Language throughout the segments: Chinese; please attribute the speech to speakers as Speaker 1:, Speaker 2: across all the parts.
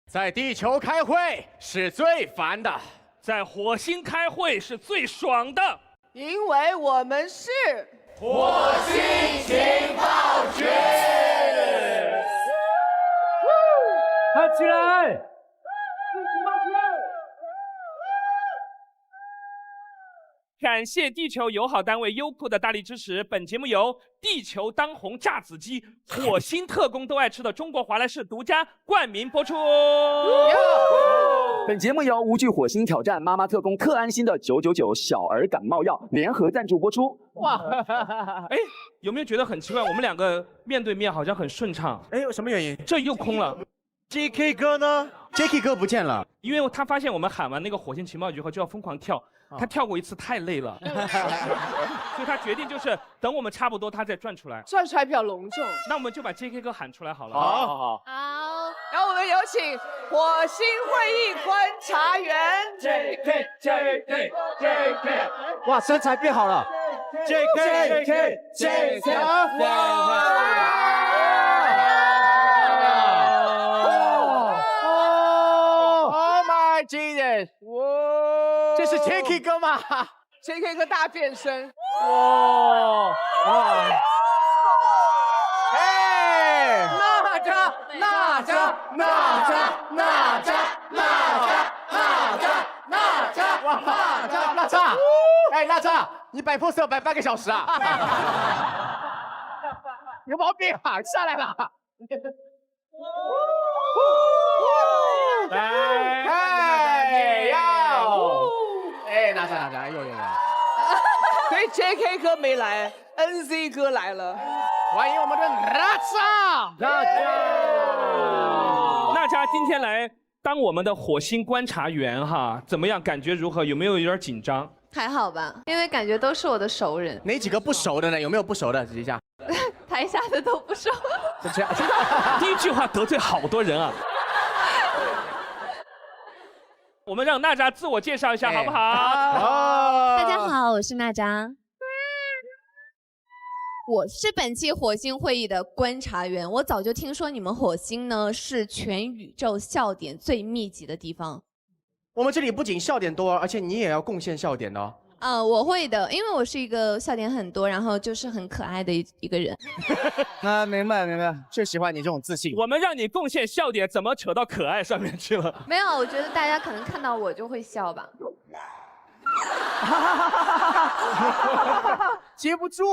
Speaker 1: 在地球开会是最烦的，
Speaker 2: 在火星开会是最爽的，
Speaker 3: 因为我们是
Speaker 1: 火星情报局。
Speaker 4: 看起来！
Speaker 2: 感谢地球友好单位优酷的大力支持。本节目由地球当红炸子鸡、火星特工都爱吃的中国华莱士独家冠名播出。
Speaker 5: 本节目由无惧火星挑战妈妈特工特安心的999小儿感冒药联合赞助播出。
Speaker 2: 哇，哎，有没有觉得很奇怪？我们两个面对面好像很顺畅。
Speaker 1: 哎，有什么原因？
Speaker 2: 这又空了。
Speaker 1: JK 哥呢 ？JK 哥不见了，
Speaker 2: 因为他发现我们喊完那个火星情报局后就要疯狂跳，他跳过一次太累了，所以他决定就是等我们差不多他再转出来。
Speaker 3: 转出来比较隆重。
Speaker 2: 那我们就把 JK 哥喊出来好了。
Speaker 1: 好。
Speaker 3: 然后我们有请火星会议观察员
Speaker 4: JK， 哇，身材变好了。JK，
Speaker 1: Jesus， 哇，这是 JK 哥吗
Speaker 3: ？JK 哥大变身，
Speaker 1: 哇！哎，娜扎，哇，娜扎，哎，娜扎，你摆 pose 要摆半个小时啊？有毛病啊！下来了。哪吒，又。
Speaker 3: 所以 JK 哥没来 ，NZ 哥来了，
Speaker 1: 欢迎我们的娜
Speaker 2: 扎今天来当我们的火星观察员哈，怎么样？感觉如何？有没有点紧张？
Speaker 6: 还好吧，因为感觉都是我的熟人。
Speaker 1: 哪几个不熟的呢？有没有不熟的？指一下。
Speaker 6: 台下的都不熟。
Speaker 2: 第一句话得罪好多人啊。我们让娜扎自我介绍一下，好不好？
Speaker 6: 大家好，我是娜扎，我是本期火星会议的观察员。我早就听说你们火星呢是全宇宙笑点最密集的地方。
Speaker 1: 我们这里不仅笑点多，而且你也要贡献笑点哦。
Speaker 6: 我会的，因为我是一个笑点很多，然后就是很可爱的一个人。
Speaker 1: 明白，就喜欢你这种自信。
Speaker 2: 我们让你贡献笑点，怎么扯到可爱上面去了？
Speaker 6: 没有，我觉得大家可能看到我就会笑吧。
Speaker 1: 接不住。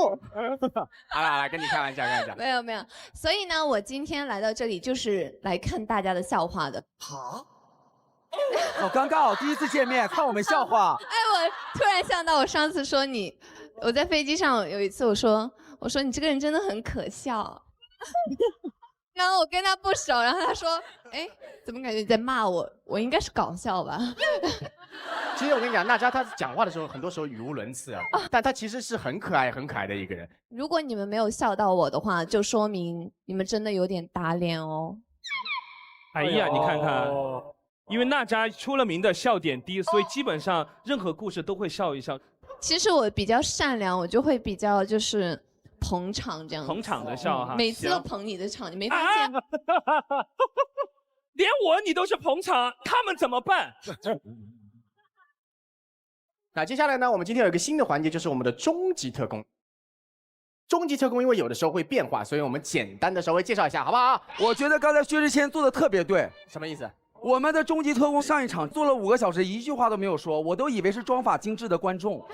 Speaker 1: 好了，跟你开玩笑。
Speaker 6: 没有，所以呢，我今天来到这里就是来看大家的笑话的。
Speaker 4: 好尴尬哦，第一次见面看我们笑话。
Speaker 6: 哎，我突然想到，我上次说你，我在飞机上有一次我说你这个人真的很可笑。然后我跟他不熟，然后他说，哎，怎么感觉你在骂我？我应该是搞笑吧？
Speaker 1: 其实我跟你讲，娜扎她讲话的时候，很多时候语无伦次啊，但她其实是很可爱的一个人。
Speaker 6: 如果你们没有笑到我的话，就说明你们真的有点打脸哦。
Speaker 2: 哎呀，你看看。因为娜扎出了名的笑点低，所以基本上任何故事都会笑一笑。
Speaker 6: 其实我比较善良，我就会比较就是捧场这样。
Speaker 2: 捧场的笑哈，
Speaker 6: 每次都捧你的场，你没发现？
Speaker 2: 连我你都是捧场，他们怎么办？
Speaker 1: 那接下来呢，我们今天有一个新的环节，就是我们的终极特工。终极特工因为有的时候会变化，所以我们简单的稍微介绍一下，好不好？
Speaker 5: 我觉得刚才薛之谦做的特别对。
Speaker 1: 什么意思？
Speaker 5: 我们的终极特工上一场做了5个小时，一句话都没有说，我都以为是妆法精致的观众。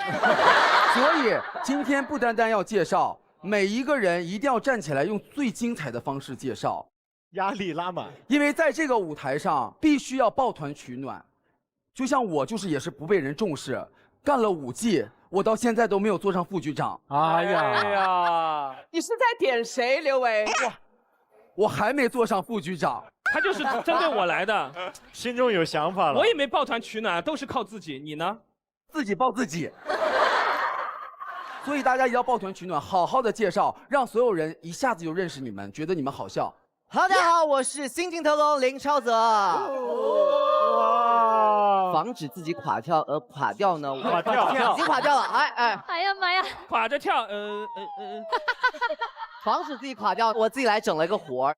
Speaker 5: 所以今天不单单要介绍，每一个人一定要站起来，用最精彩的方式介绍，
Speaker 4: 压力拉满。
Speaker 5: 因为在这个舞台上必须要抱团取暖。就像我就是也是不被人重视，干了5季，我到现在都没有做上副局长。
Speaker 4: 哎呀，
Speaker 3: 你是在点谁，刘维？
Speaker 5: 我还没做上副局长。
Speaker 2: 他就是针对我来的，
Speaker 4: 心中有想法了。
Speaker 2: 我也没抱团取暖，都是靠自己。你呢？
Speaker 5: 自己抱自己。所以大家一定要抱团取暖，好好的介绍，让所有人一下子就认识你们，觉得你们好笑。
Speaker 7: 大家好，我是新晋特工林超泽。防止自己垮掉而垮掉呢？
Speaker 4: 垮掉，
Speaker 7: 已经垮掉了。
Speaker 8: 哎呀妈呀！
Speaker 2: 垮着跳，
Speaker 7: 防止自己垮掉，我自己来整了一个活儿。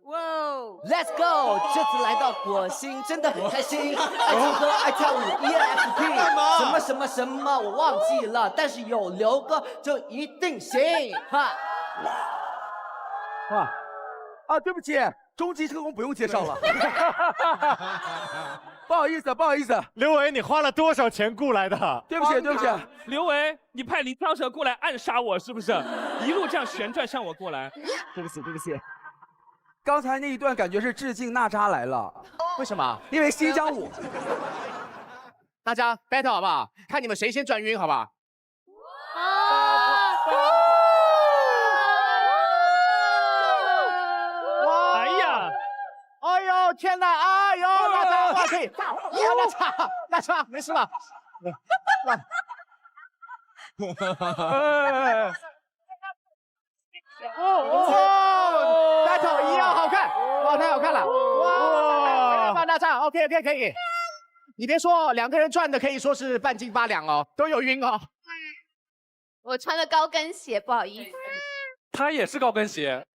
Speaker 7: 哇 ，Let's go！ 这次来到火星真的很开心，爱唱歌爱跳舞 ，ENFP， 什么什么什么我忘记了，但是有刘哥就一定行哈。
Speaker 5: 对不起，终极特工不用介绍了。不好意思，不好意思，
Speaker 4: 刘伟，你花了多少钱雇来的？
Speaker 5: 对不起，对不起。
Speaker 2: 刘维，你派林超蛇过来暗杀我是不是？一路这样旋转向我过来。
Speaker 5: 对不起，对不起。刚才那一段感觉是致敬娜扎来了。
Speaker 1: 为什么？
Speaker 5: 因为新疆舞。
Speaker 1: 大家 battle 好不好？看你们谁先转晕，好不好？哎呦天哪！哎呦，那扎哇可以，那扎没事了。battle 一样好看，哇，太好看了！哇，那扎 OK 可以。你别说，2个人转的可以说是半斤8两哦，都有晕哦。
Speaker 6: 我穿的高跟鞋，不好意思。
Speaker 2: 他也是高跟鞋。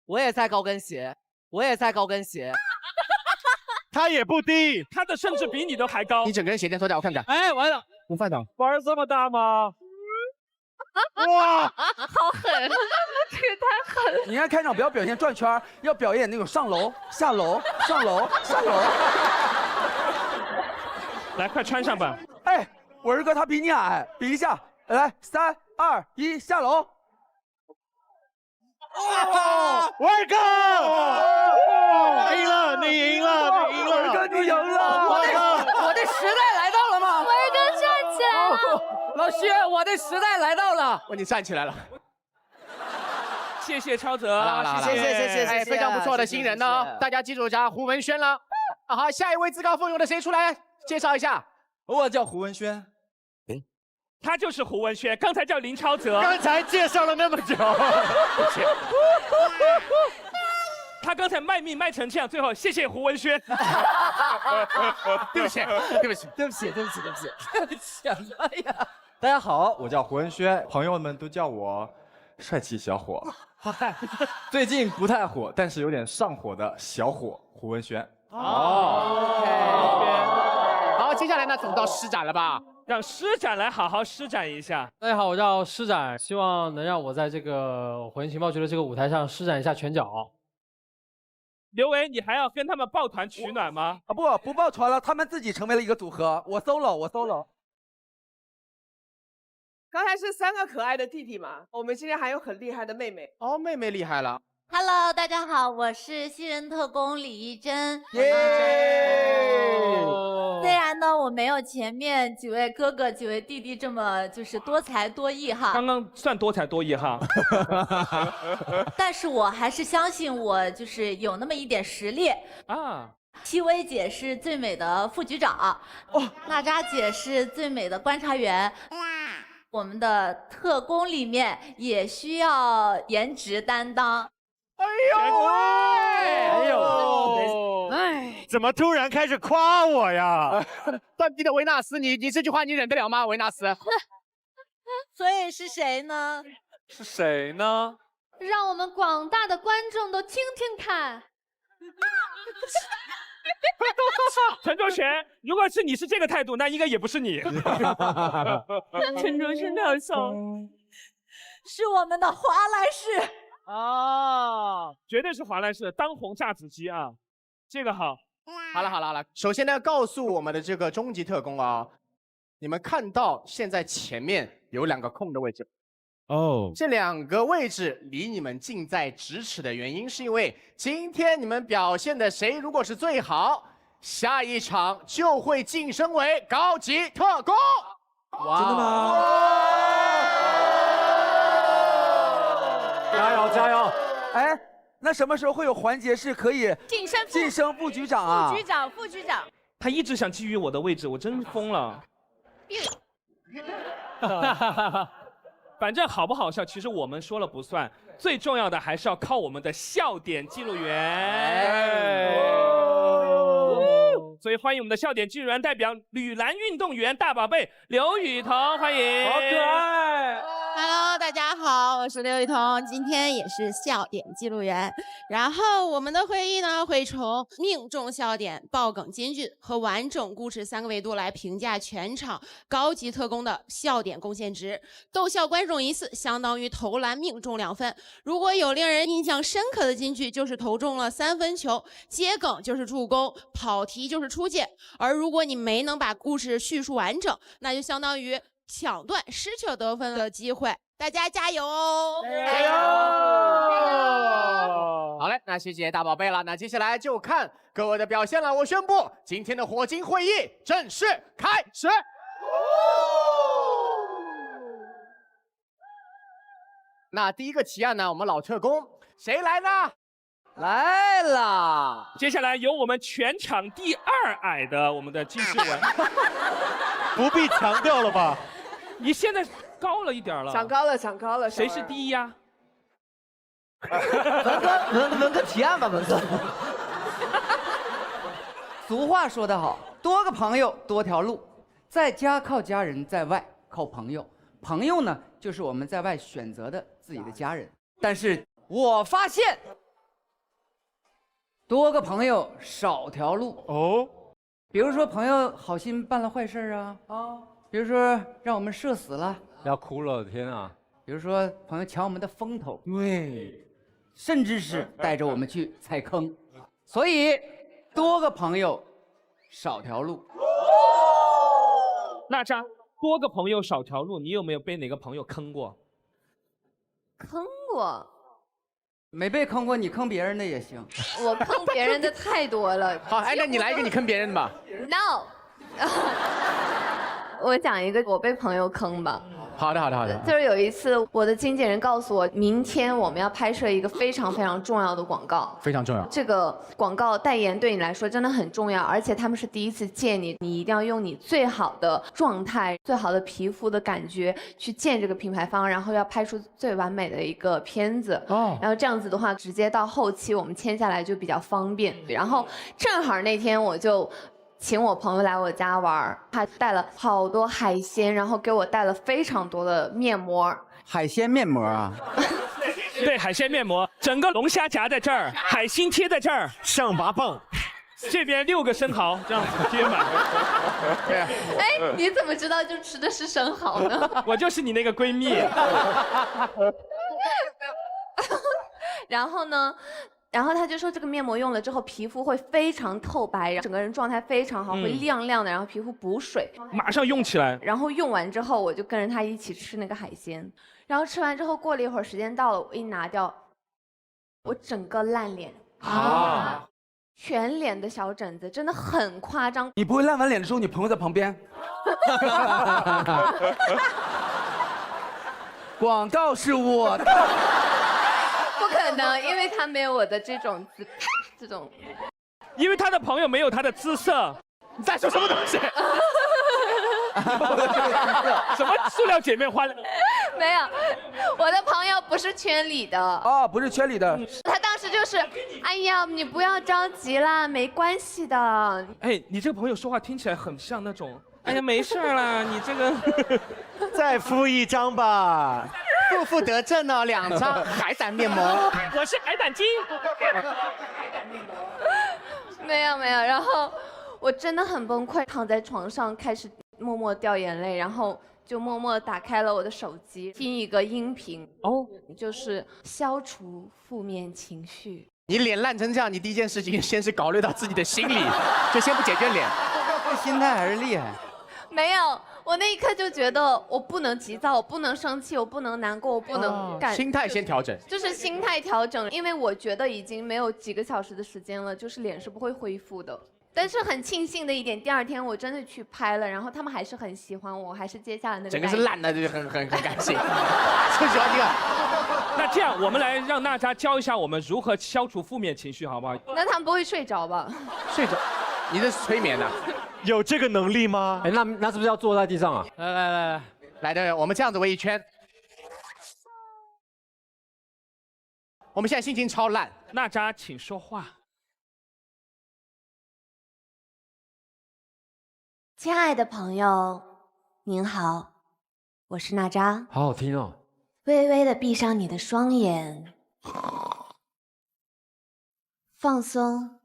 Speaker 7: 我也在高跟鞋，我也在高跟鞋。
Speaker 4: 他也不低，
Speaker 2: 他的甚至比你都还高。
Speaker 1: 你整个人鞋垫脱掉，我看看。
Speaker 4: 哎，完了，
Speaker 1: 午饭档
Speaker 4: 玩这么大吗？
Speaker 8: 哇，好狠，这个太狠了。
Speaker 5: 你看开场不要表现转圈，要表演那种上楼、下楼、上楼、下楼。
Speaker 2: 来，快穿上吧。
Speaker 5: 哎，我儿哥他比你矮，比一下。来，3、2、1，下楼。
Speaker 4: 伟哥，赢了，你赢了，你赢了，
Speaker 5: 伟哥你赢了，
Speaker 7: 我的时代来到了吗？
Speaker 8: 伟哥站起来了，
Speaker 7: 老薛，我的时代来到了。
Speaker 1: 你站起来了。
Speaker 2: 谢谢超泽，
Speaker 7: 谢谢，
Speaker 1: 非常不错的新人呢，大家记住一下胡文轩了。好，下一位自告奋勇的谁出来介绍一下？
Speaker 9: 我叫胡文轩。
Speaker 2: 他就是胡文轩，刚才叫林超泽。
Speaker 4: 刚才介绍了那么久，
Speaker 2: 他刚才卖命卖成这样，最后谢谢胡文轩。
Speaker 1: 对不起，
Speaker 7: 什么呀？
Speaker 9: 大家好，我叫胡文轩，朋友们都叫我帅气小伙。最近不太火，但是有点上火的小伙胡文轩。
Speaker 1: 好，接下来呢，总到施展了吧？
Speaker 2: 让施展来好好施展一下。
Speaker 10: 大家好，我叫施展，希望能让我在这个火焰情报局的这个舞台上施展一下拳脚。
Speaker 2: 刘维，你还要跟他们抱团取暖吗？
Speaker 5: 不抱团了，他们自己成为了一个组合。我 solo。
Speaker 3: 刚才是3个可爱的弟弟嘛，我们今天还有很厉害的妹妹。
Speaker 1: 哦，妹妹厉害了。
Speaker 8: Hello， 大家好，我是新人特工李一珍。虽然呢，我没有前面几位哥哥、几位弟弟这么就是多才多艺哈。
Speaker 2: 刚刚算多才多艺哈。
Speaker 8: 但是我还是相信我就是有那么一点实力
Speaker 2: 啊。
Speaker 8: 戚薇姐是最美的副局长，娜扎姐是最美的观察员。我们的特工里面也需要颜值担当。
Speaker 4: 怎么突然开始夸我呀？
Speaker 1: 断臂的维纳斯，你这句话你忍得了吗？维纳斯。
Speaker 11: 所以是谁呢？
Speaker 4: 是谁呢？
Speaker 12: 让我们广大的观众都听听看。
Speaker 2: 陈卓璇，如果是你是这个态度，那应该也不是你。
Speaker 11: 陈卓璇大嫂，是我们的华莱士
Speaker 2: 啊，绝对是华莱士当红炸子鸡啊，这个好。
Speaker 1: 好了，首先呢，告诉我们的这个终极特工啊，你们看到现在前面有2个空的位置。
Speaker 4: 哦，
Speaker 1: 这2个位置离你们近在咫尺的原因，是因为今天你们表现的谁如果是最好，下一场就会晋升为高级特工。
Speaker 5: 哇，真的吗？
Speaker 4: 加油加油！
Speaker 5: 哎，那什么时候会有环节是可以晋升副局长啊？
Speaker 11: 副局长。
Speaker 2: 他一直想觊觎我的位置，我真疯了。反正好不好笑，其实我们说了不算，最重要的还是要靠我们的笑点记录员。所以欢迎我们的笑点记录员代表女篮运动员大宝贝刘雨桐，欢迎。
Speaker 4: 好可爱。
Speaker 13: Hello， 大家好，我是刘雨桐，今天也是笑点记录员。然后我们的会议呢，会从命中笑点、爆梗金句和完整故事3个维度来评价全场高级特工的笑点贡献值。逗笑观众1次，相当于投篮命中2分。如果有令人印象深刻的金句，就是投中了3分球；接梗就是助攻，跑题就是出界。而如果你没能把故事叙述完整，那就相当于抢断失去了得分的机会，大家加油哦！
Speaker 1: 加油！好嘞，那谢谢大宝贝了。那接下来就看各位的表现了。我宣布今天的火金会议正式开始。那第一个提案呢，我们老特工谁来呢？
Speaker 3: 来啦！
Speaker 2: 接下来由我们全场第2矮的我们的金志文。
Speaker 4: 不必强调了吧？
Speaker 2: 你现在高了一点了，
Speaker 3: 长高了，
Speaker 2: 谁是第1呀？
Speaker 3: 文哥提案吧，文哥。
Speaker 5: 俗话说得好，多个朋友多条路，在家靠家人，在外靠朋友。朋友呢，就是我们在外选择的自己的家人。但是我发现，多个朋友少条路
Speaker 4: 哦。
Speaker 5: 比如说，朋友好心办了坏事啊，比如说让我们社死了，
Speaker 4: 要哭了，天啊！
Speaker 5: 比如说朋友抢我们的风头，对，甚至是带着我们去踩坑。所以，多个朋友少条路。
Speaker 2: 娜扎，多个朋友少条路，你有没有被哪个朋友坑过？
Speaker 6: 坑过？
Speaker 5: 没被坑过，你坑别人的也行。
Speaker 6: 我坑别人的太多了。
Speaker 1: 好，哎，那你来一个你坑别人的吧。
Speaker 6: No 。我讲一个我被朋友坑吧。
Speaker 1: 好的。
Speaker 6: 就是有一次，我的经纪人告诉我，明天我们要拍摄一个非常非常重要的广告，
Speaker 1: 非常重要。
Speaker 6: 这个广告代言对你来说真的很重要，而且他们是第一次见你，你一定要用你最好的状态、最好的皮肤的感觉去见这个品牌方，然后要拍出最完美的一个片子。然后这样子的话，直接到后期我们签下来就比较方便。然后正好那天我就请我朋友来我家玩，他带了好多海鲜，然后给我带了非常多的面膜。
Speaker 5: 海鲜面膜啊？
Speaker 2: 对，海鲜面膜，整个龙虾夹在这儿，海星贴在这儿，
Speaker 4: 上拔棒，
Speaker 2: 这边6个生蚝，这样子贴满。
Speaker 6: 哎，你怎么知道就吃的是生蚝呢？
Speaker 2: 我就是你那个闺蜜。
Speaker 6: 然后呢？然后他就说这个面膜用了之后皮肤会非常透白，整个人状态非常好，会亮亮的，然后皮肤补水，
Speaker 2: 马上用起来。
Speaker 6: 然后用完之后，我就跟着他一起吃那个海鲜，然后吃完之后过了一会儿时间到了，我一拿掉，我整个烂脸啊，全脸的小疹子，真的很夸张。
Speaker 5: 你不会烂完脸的时候，你朋友在旁边？广告是我的。
Speaker 6: 不可能，因为他没有我的这种
Speaker 2: 因为他的朋友没有他的姿色。
Speaker 1: 你在说什么东西？
Speaker 2: 什么塑料姐妹花？
Speaker 6: 没有，我的朋友不是圈里的
Speaker 5: 哦，不是圈里的。
Speaker 6: 他当时就就是，哎呀，你不要着急啦，没关系的。
Speaker 2: 哎，你这个朋友说话听起来很像那种，哎呀，没事啦，你这个
Speaker 4: 再敷一张吧。
Speaker 1: 负负得正哦，2张海胆面膜。
Speaker 2: 我是海胆精。
Speaker 6: 没有，然后我真的很崩溃，躺在床上开始默默掉眼泪，然后就默默打开了我的手机，听一个音频哦，就是消除负面情绪。
Speaker 1: 你脸烂成这样，你第一件事情先是考虑到自己的心理，就先不解决脸。
Speaker 7: 这心态还是厉害。
Speaker 6: 没有，我那一刻就觉得我不能急躁，我不能生气，我不能难过，我不能干。
Speaker 1: 心态先调整。
Speaker 6: 就是心态调整，因为我觉得已经没有几个小时的时间了，就是脸是不会恢复的。但是很庆幸的一点，第2天我真的去拍了，然后他们还是很喜欢我，还是接下了那个。
Speaker 1: 整个是烂的，就很感性。就喜欢这个。
Speaker 2: 那这样，我们来让娜扎教一下我们如何消除负面情绪，好不好？
Speaker 6: 那他们不会睡着吧？
Speaker 1: 睡着？你这是催眠的？
Speaker 4: 有这个能力吗？
Speaker 10: 哎，那是不是要坐在地上啊？
Speaker 1: 来的，我们这样子围一圈。我们现在心情超烂。
Speaker 2: 娜扎，请说话。
Speaker 6: 亲爱的朋友，您好，我是娜扎。
Speaker 10: 好好听哦。
Speaker 6: 微微的闭上你的双眼，放松。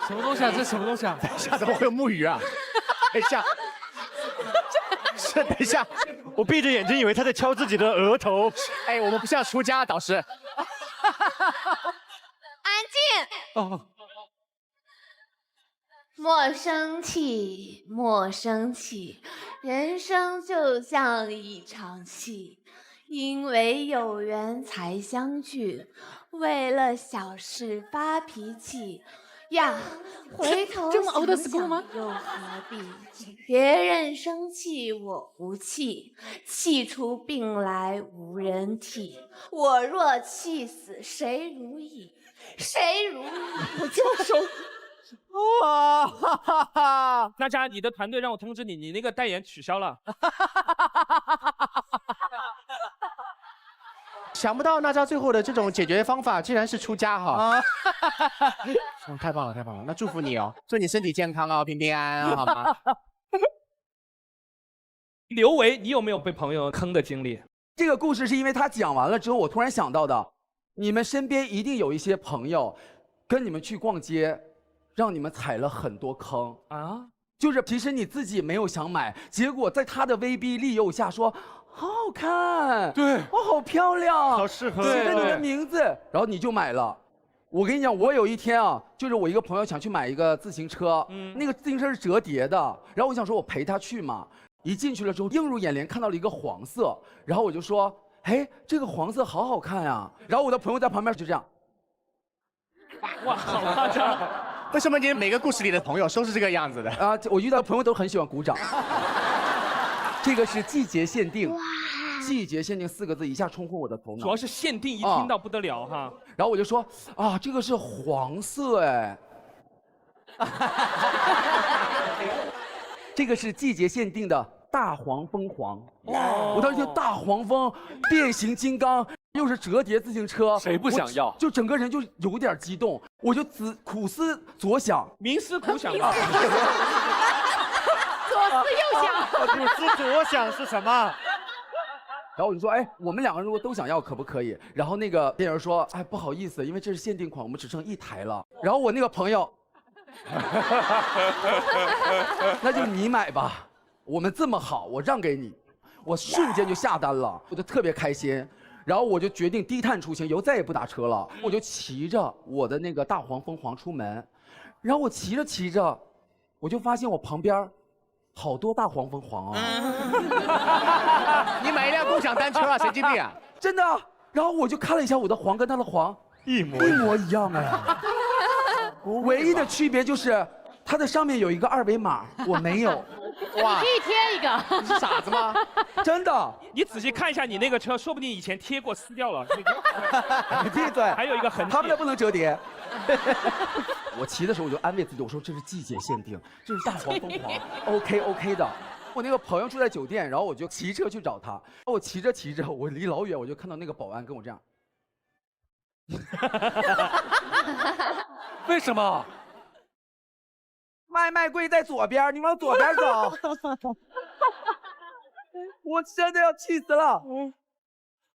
Speaker 10: 什么东西啊？这什么东西啊？
Speaker 1: 等一下，怎么会有木鱼啊？等一下，等一下，
Speaker 4: 我闭着眼睛以为他在敲自己的额头。
Speaker 1: 哎，我们不是要出家，导师。安
Speaker 6: 静。哦。莫生气，莫生气，人生就像一场戏，因为有缘才相聚，为了小事发脾气呀，回头想想又何必？别人生气我不气，气出病来无人替。我若气死谁如意？谁如意？我就说。
Speaker 2: 哇哈哈哈！娜扎，你的团队让我通知你，你那个代言取消了。
Speaker 1: 想不到娜扎最后的这种解决方法竟然是出家哈！太棒了，太棒了！那祝福你哦，祝你身体健康哦，平平安安，好吗？
Speaker 2: 刘维，你有没有被朋友坑的经历？
Speaker 5: 这个故事是因为他讲完了之后，我突然想到的。你们身边一定有一些朋友，跟你们去逛街。让你们踩了很多坑啊！就是其实你自己没有想买，结果在他的威逼利诱下说好好看，对，哦好漂亮，
Speaker 4: 好适合，
Speaker 5: 写着你的名字，然后你就买了。我跟你讲，我有一天啊，就是我一个朋友想去买一个自行车，那个自行车是折叠的，然后我想说我陪他去嘛，一进去了之后映入眼帘看到了一个黄色，然后我就说，哎，这个黄色好好看呀，然后我的朋友在旁边就这样，
Speaker 2: 哇，好夸张。
Speaker 1: 为什么你每个故事里的朋友都是这个样子的
Speaker 5: 啊？我遇到的朋友都很喜欢鼓掌。这个是季节限定，季节限定4个字一下冲昏我的头脑。
Speaker 2: 主要是限定，一听到不得了哈。
Speaker 5: 然后我就说啊，这个是黄色哎。这个是季节限定的大黄蜂黄。我当时听大黄蜂，变形金刚。又是折叠自行车，
Speaker 10: 谁不想要？
Speaker 5: 就整个人就有点激动，我就苦思左想，
Speaker 2: 冥思苦想啊。
Speaker 11: 左思右想，
Speaker 4: 苦思左想是什么？
Speaker 5: 然后我就说，哎，我们2个人如果都想要，可不可以？然后那个店员说，哎，不好意思，因为这是限定款，我们只剩1台了。然后我那个朋友，那就你买吧，我们这么好，我让给你。我瞬间就下单了，我就特别开心。然后我就决定低碳出行，以后再也不打车了。我就骑着我的那个大黄蜂黄出门，然后我骑着骑着，我就发现我旁边好多大黄蜂黄啊！
Speaker 1: 你买一辆共享单车啊，神经病啊！
Speaker 5: 真的。然后我就看了一下我的黄跟他的黄一模一样哎，唯一的区别就是它的上面有一个2维码，我没有。
Speaker 11: 哇！可以贴一个。
Speaker 1: 你是傻子吗？
Speaker 5: 真的。
Speaker 2: 你仔细看一下你那个车，说不定以前贴过撕掉了。
Speaker 5: 你闭嘴！
Speaker 2: 还有一个痕迹。
Speaker 5: 他们的不能折叠。我骑的时候我就安慰自己，我说这是季节限定，这是大黄蜂黄，OK 的。我那个朋友住在酒店，然后我就骑车去找他。我骑着骑着，我离老远我就看到那个保安跟我这样。为什么？麦贵在左边，你往左边走。我真的要气死了。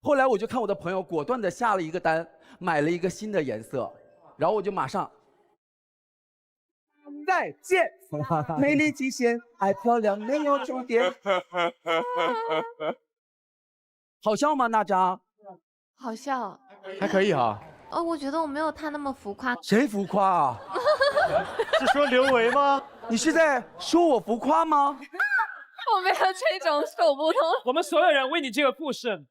Speaker 5: 后来我就看我的朋友果断的下了一个单，买了一个新的颜色，然后我就马上。再见，美丽极限，爱漂亮没有终点。好笑吗？那扎？
Speaker 6: 好笑。
Speaker 1: 还可以哈。
Speaker 6: 哦，我觉得我没有他那么浮夸。
Speaker 5: 谁浮夸啊？
Speaker 4: 是说刘维吗？
Speaker 5: 你是在说我浮夸吗？
Speaker 6: 我没有这种手不通。
Speaker 2: 我们所有人为你这个故事。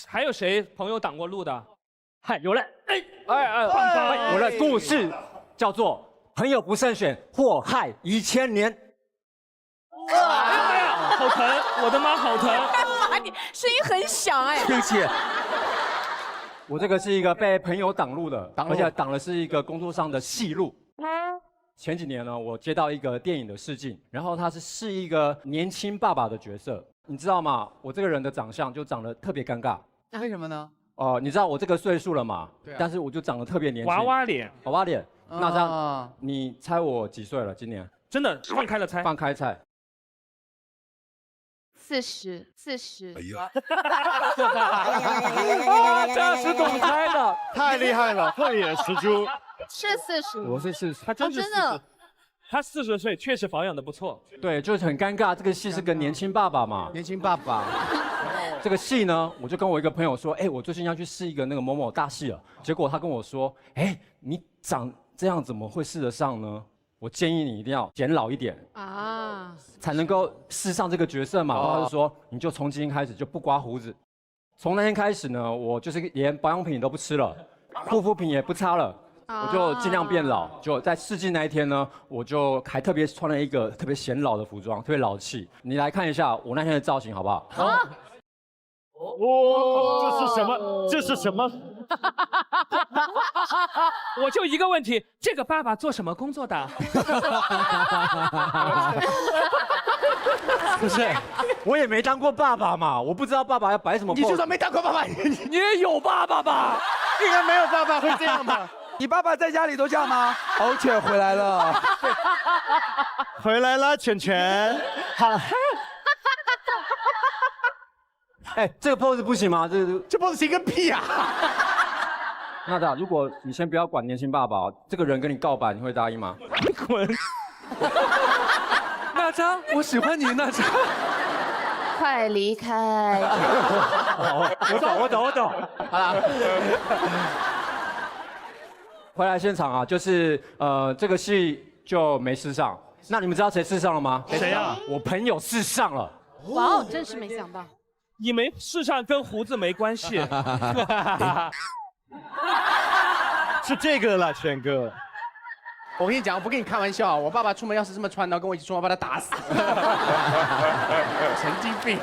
Speaker 2: 还有谁朋友挡过路的？
Speaker 14: 嗨，有了！我的故事叫做“朋友不慎选，祸害1000年”。
Speaker 2: 哎呀，好疼！我的妈，好疼！
Speaker 11: 你声音很响哎。
Speaker 5: 对不起。
Speaker 14: 我这个是一个被朋友挡路的，而且挡的是一个工作上的戏路。前几年呢，我接到一个电影的试镜，然后他是一个年轻爸爸的角色，你知道吗？我这个人的长相就长得特别尴尬。
Speaker 3: 为什么呢？
Speaker 14: 你知道我这个岁数了嘛？
Speaker 1: 对啊。
Speaker 14: 但是我就长得特别年轻。
Speaker 2: 娃娃脸。
Speaker 14: 娃娃脸。那这样，你猜我几岁了？今年？
Speaker 2: 真的放开了猜。
Speaker 14: 放开猜。
Speaker 6: 40。
Speaker 4: 哎呀，
Speaker 14: 这是懂猜的，
Speaker 4: 太厉害了，慧眼识珠。
Speaker 6: 是40。
Speaker 14: 我是40，
Speaker 2: 他真是
Speaker 6: 真的。
Speaker 2: 他40岁，确实保养的不错。
Speaker 14: 对，就是很尴尬。这个戏是个年轻爸爸嘛。
Speaker 1: 年轻爸爸。
Speaker 14: 这个戏呢，我就跟我一个朋友说，我最近要去试一个那个某某大戏了。结果他跟我说，你长这样怎么会试得上呢？我建议你一定要减老一点
Speaker 6: 啊，
Speaker 14: 才能够试上这个角色嘛。然后他就说，你就从今天开始就不刮胡子。从那天开始呢，我就是连保养品都不吃了，护肤品也不擦了。我就尽量变老，就在试镜那一天呢，我就还特别穿了一个特别显老的服装，特别老气。你来看一下我那天的造型，好不好？
Speaker 4: 哦，这是什么？这是什么？
Speaker 2: 我就一个问题，这个爸爸做什么工作的？
Speaker 14: 不是，我也没当过爸爸嘛，我不知道爸爸要摆什么 pose。
Speaker 1: 你就算没当过爸爸，
Speaker 5: 你也有爸爸吧？
Speaker 4: 应该没有爸爸会这样吧？
Speaker 5: 你爸爸在家里都这样吗？敖犬回来了，
Speaker 4: 回来了，犬犬。好。
Speaker 14: 这个 pose 不行吗？
Speaker 1: 这 pose 行个屁啊！
Speaker 14: 那这样，如果你先不要管年轻爸爸，这个人跟你告白，你会答应吗？
Speaker 2: 滚！
Speaker 5: 娜扎，我喜欢你，娜扎。
Speaker 6: 快离开！
Speaker 14: 我懂。好了。回来现场啊，就是这个戏就没试上。那你们知道谁试上了吗？
Speaker 2: 谁啊？
Speaker 14: 我朋友试上了。
Speaker 11: 哇哦，真是没想到。
Speaker 2: 你没试上跟胡子没关系。
Speaker 4: 是这个了，全哥。
Speaker 1: 我跟你讲，我不跟你开玩笑，我爸爸出门要是这么穿，然后跟我一起出门，我把他打死。神经病。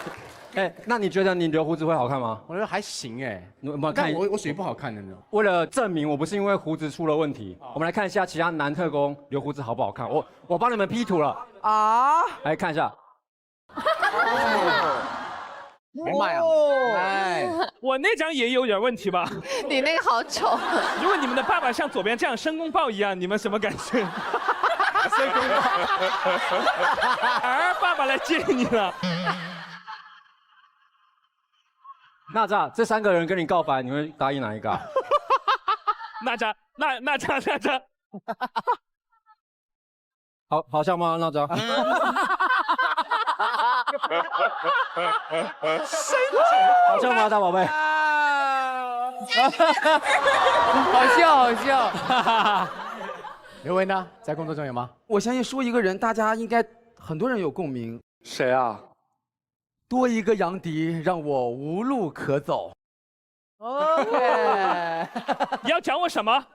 Speaker 14: 那你觉得你留胡子会好看吗？
Speaker 1: 我觉得还行
Speaker 14: 看
Speaker 1: 我属于不好看的那种。
Speaker 14: 为了证明我不是因为胡子出了问题，我们来看一下其他男特工留胡子好不好看。我帮你们 P 图了啊，来看一下。
Speaker 1: 明白啊！
Speaker 2: 我那张也有点问题吧？
Speaker 6: 你那个好丑。
Speaker 2: 如果你们的爸爸像左边这样申公豹一样，你们什么感觉？申公豹。爸爸来接你了。
Speaker 14: 那这3个人跟你告白，你会答应哪一个？
Speaker 2: 那扎。
Speaker 14: 好笑吗？那扎。好笑吗，大宝贝？
Speaker 3: 好笑。
Speaker 1: 刘维呢？在工作中有吗？
Speaker 5: 我相信说一个人，大家应该很多人有共鸣。
Speaker 4: 谁啊？
Speaker 5: 多一个杨迪，让我无路可走。
Speaker 3: OK。
Speaker 2: 你要讲我什么？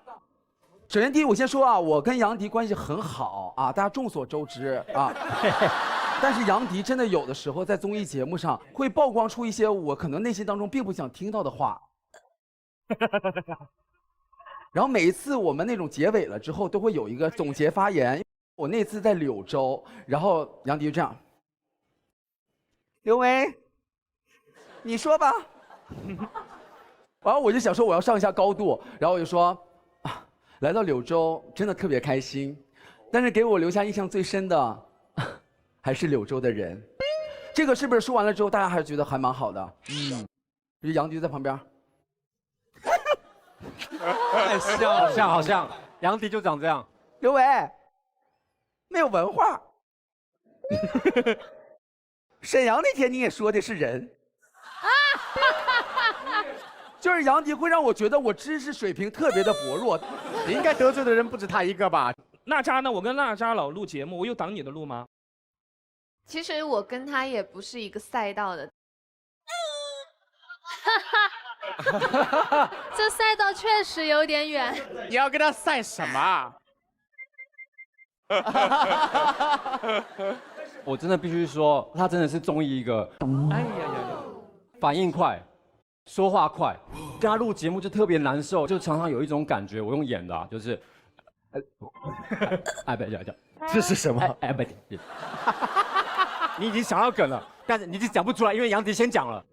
Speaker 5: 首先，第一，我先说啊，我跟杨迪关系很好啊，大家众所周知啊。但是杨迪真的有的时候在综艺节目上会曝光出一些我可能内心当中并不想听到的话。然后每一次我们那种结尾了之后，都会有一个总结发言。我那次在柳州，然后杨迪就这样。刘维，你说吧。然后我就想说我要上一下高度，然后我就说，啊，来到柳州真的特别开心，但是给我留下印象最深的，还是柳州的人。这个是不是说完了之后，大家还是觉得还蛮好的？就是杨迪在旁边。
Speaker 14: 太像，好像杨迪就长这样。
Speaker 5: 刘维，没有文化。沈阳那天你也说的是人。就是杨迪会让我觉得我知识水平特别的薄弱。
Speaker 1: 你应该得罪的人不止他一个吧？
Speaker 2: 娜扎呢？我跟娜扎老录节目，我有挡你的路吗？
Speaker 6: 其实我跟他也不是一个赛道的。
Speaker 12: 这赛道确实有点远。
Speaker 1: 你要跟他赛什么？
Speaker 14: 我真的必须说，他真的是综艺一个，
Speaker 2: 哎呀，
Speaker 14: 反应快，说话快，跟他录节目就特别难受，就常常有一种感觉，我用演的、就是，不，
Speaker 4: 这是什么？
Speaker 14: 不，你已经想到梗了，但是你已经讲不出来，因为杨迪先讲了。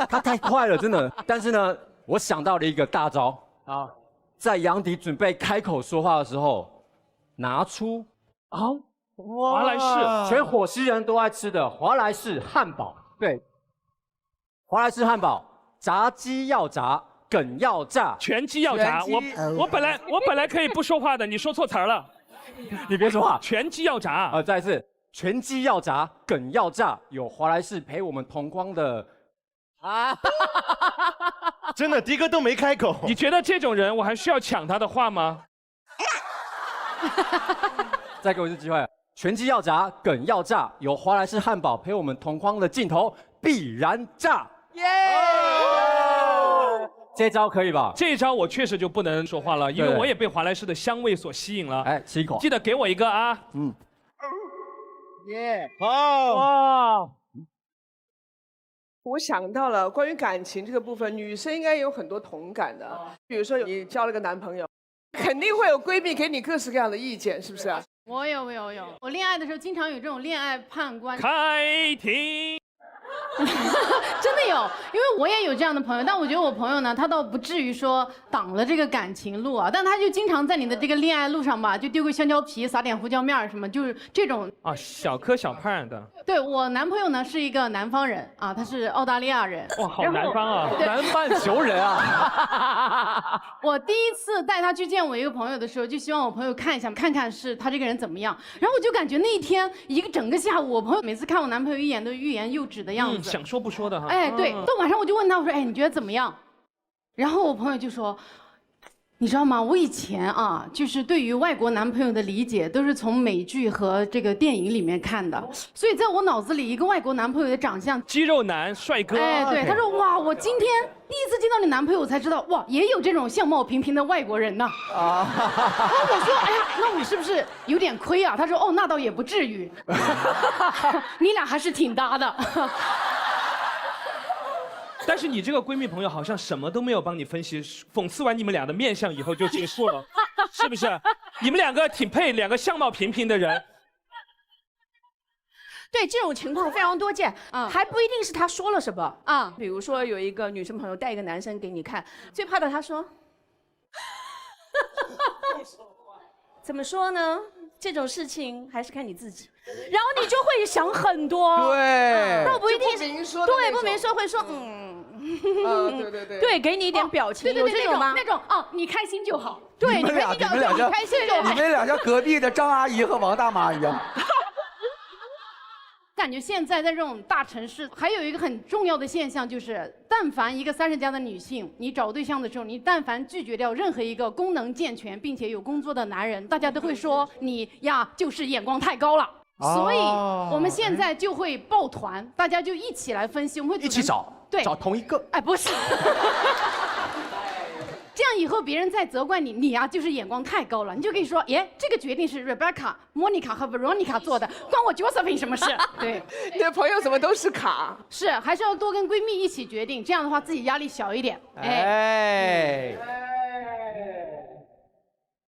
Speaker 14: 他太快了，真的。但是呢，我想到了一个大招啊，在杨迪准备开口说话的时候，拿出华莱士，全火星人都爱吃的华莱士汉堡。对，华莱士汉堡，炸鸡要炸，梗要炸，
Speaker 2: 全鸡要炸。我本来可以不说话的，你说错词儿了。
Speaker 14: 你别说话。
Speaker 2: 全鸡要炸。
Speaker 14: 再一次，全鸡要炸，梗要炸，有华莱士陪我们同框的。
Speaker 4: 真的，迪哥都没开口。
Speaker 2: 你觉得这种人，我还需要抢他的话吗？
Speaker 14: 再给我一次机会，全鸡要炸，梗要炸，有华莱士汉堡陪我们同框的镜头必然炸。耶！这招可以吧？
Speaker 2: 这一招我确实就不能说话了，因为我也被华莱士的香味所吸引了。
Speaker 14: 哎，吃一口。
Speaker 2: 记得给我一个啊。
Speaker 3: 耶！
Speaker 2: 哇！
Speaker 3: 我想到了关于感情这个部分，女生应该有很多同感的。比如说你交了个男朋友，肯定会有闺蜜给你各式各样的意见，是不是啊？
Speaker 11: 我有，我恋爱的时候经常有这种恋爱判官。
Speaker 2: 开庭。
Speaker 11: 真的有，因为我也有这样的朋友，但我觉得我朋友呢，他倒不至于说挡了这个感情路啊，但他就经常在你的这个恋爱路上吧，就丢个香蕉皮，撒点胡椒面什么，就是这种
Speaker 2: 啊，小磕小绊的。
Speaker 11: 对，我男朋友呢是一个南方人啊，他是澳大利亚人。
Speaker 2: 哇，好南方啊，
Speaker 14: 南半球人啊。
Speaker 11: 我第一次带他去见我一个朋友的时候，就希望我朋友看一下，看看是他这个人怎么样。然后我就感觉那一天整个下午，我朋友每次看我男朋友一眼都欲言又止的样子。
Speaker 2: 想说不说的哈。
Speaker 11: 哎，对，到晚上我就问他，我说，哎，你觉得怎么样？然后我朋友就说，你知道吗？我以前啊，就是对于外国男朋友的理解都是从美剧和这个电影里面看的，所以在我脑子里，一个外国男朋友的长相，
Speaker 2: 肌肉男、帅哥。
Speaker 11: 哎，对，他说，哇，我今天第一次见到你男朋友，我才知道，哇，也有这种相貌平平的外国人呢。然后我说，哎呀，那我是不是有点亏啊？他说，哦，那倒也不至于，你俩还是挺搭的。
Speaker 2: 但是你这个闺蜜朋友好像什么都没有帮你分析，讽刺完你们俩的面相以后就结束了，是不是？你们两个挺配，两个相貌平平的人。
Speaker 15: 对，这种情况非常多见，还不一定是他说了什么啊。比如说有一个女生朋友带一个男生给你看，最怕的他说，怎么说呢？这种事情还是看你自己，然后你就会想很多。
Speaker 5: 对，
Speaker 15: 倒不一定是
Speaker 3: 对，
Speaker 15: 不明说会说
Speaker 3: 对，
Speaker 15: 对，给你一点表情，有这种吗？
Speaker 11: 那种哦，你开心就好。
Speaker 15: 对，
Speaker 5: 你们俩
Speaker 15: 开心就好。
Speaker 5: 你们俩像隔壁的张阿姨和王大妈一样。
Speaker 11: 感觉现在在这种大城市，还有一个很重要的现象就是，但凡一个30加的女性，你找对象的时候，你但凡拒绝掉任何一个功能健全并且有工作的男人，大家都会说你呀就是眼光太高了。所以我们现在就会抱团，大家就一起来分析，我们会
Speaker 1: 一起找，
Speaker 11: 对，
Speaker 1: 找同一个。
Speaker 11: 哎，不是。这样以后别人再责怪你，你呀就是眼光太高了，你就可以说，耶，这个决定是 Rebecca、Monica 和 Veronica 做的，关我 Josephine 什么事？对，
Speaker 3: 你的朋友怎么都是卡？
Speaker 11: 是，还是要多跟闺蜜一起决定，这样的话自己压力小一点。
Speaker 14: 哎，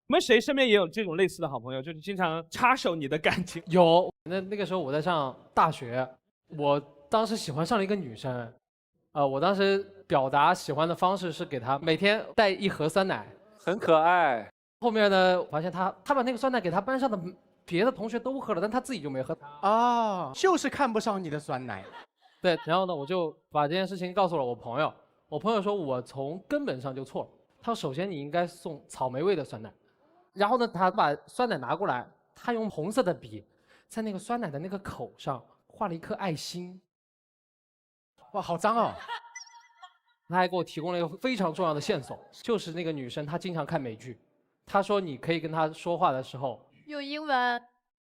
Speaker 2: 你们谁身边也有这种类似的好朋友，就是经常插手你的感情？
Speaker 10: 有，那个时候我在上大学，我当时喜欢上了一个女生，我当时表达喜欢的方式是给她每天带一盒酸奶，
Speaker 14: 很可爱。
Speaker 10: 后面呢，发现她把那个酸奶给她班上的别的同学都喝了，但她自己就没喝。
Speaker 1: 哦，就是看不上你的酸奶。
Speaker 10: 对，然后呢，我就把这件事情告诉了我朋友，我朋友说我从根本上就错了。他说首先你应该送草莓味的酸奶，然后呢，他把酸奶拿过来，他用红色的笔在那个酸奶的那个口上画了一颗爱心。
Speaker 1: 哇，好脏哦！
Speaker 10: 他还给我提供了一个非常重要的线索，就是那个女生她经常看美剧，她说你可以跟她说话的时候
Speaker 12: 用英文。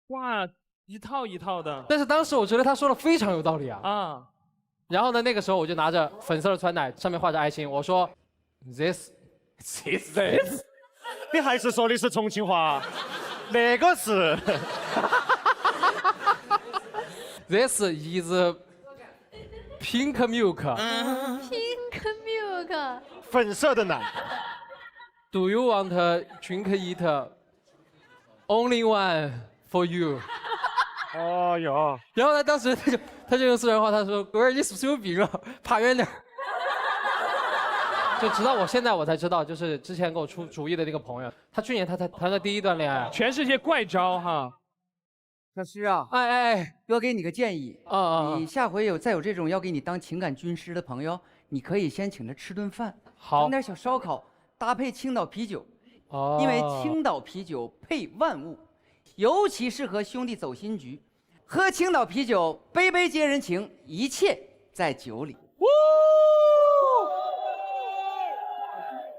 Speaker 2: 哇，一套一套的。
Speaker 10: 但是当时我觉得他说的非常有道理啊。然后呢，那个时候我就拿着粉色的酸奶，上面画着爱心，我说 this。
Speaker 4: 你还是说的是重庆话，那个是。
Speaker 10: This is pink milk.
Speaker 12: Pink milk.
Speaker 4: 粉色的奶。
Speaker 10: Do you want to drink it? Only one for you.
Speaker 4: 哦哟。
Speaker 10: 然后呢，当时他就用四川话，他说：“哥儿，你是不是有病啊？爬远点。”就直到我现在我才知道，就是之前给我出主意的那个朋友，他去年他才谈了第一段恋爱，
Speaker 2: 全是些怪招哈。
Speaker 16: 小诗啊，要给你个建议你下回再有这种要给你当情感军师的朋友，你可以先请他吃顿饭，
Speaker 10: 好，
Speaker 16: 整点小烧烤，搭配青岛啤酒，因为青岛啤酒配万物，尤其适合兄弟走心局。喝青岛啤酒，杯杯皆人情，一切在酒里。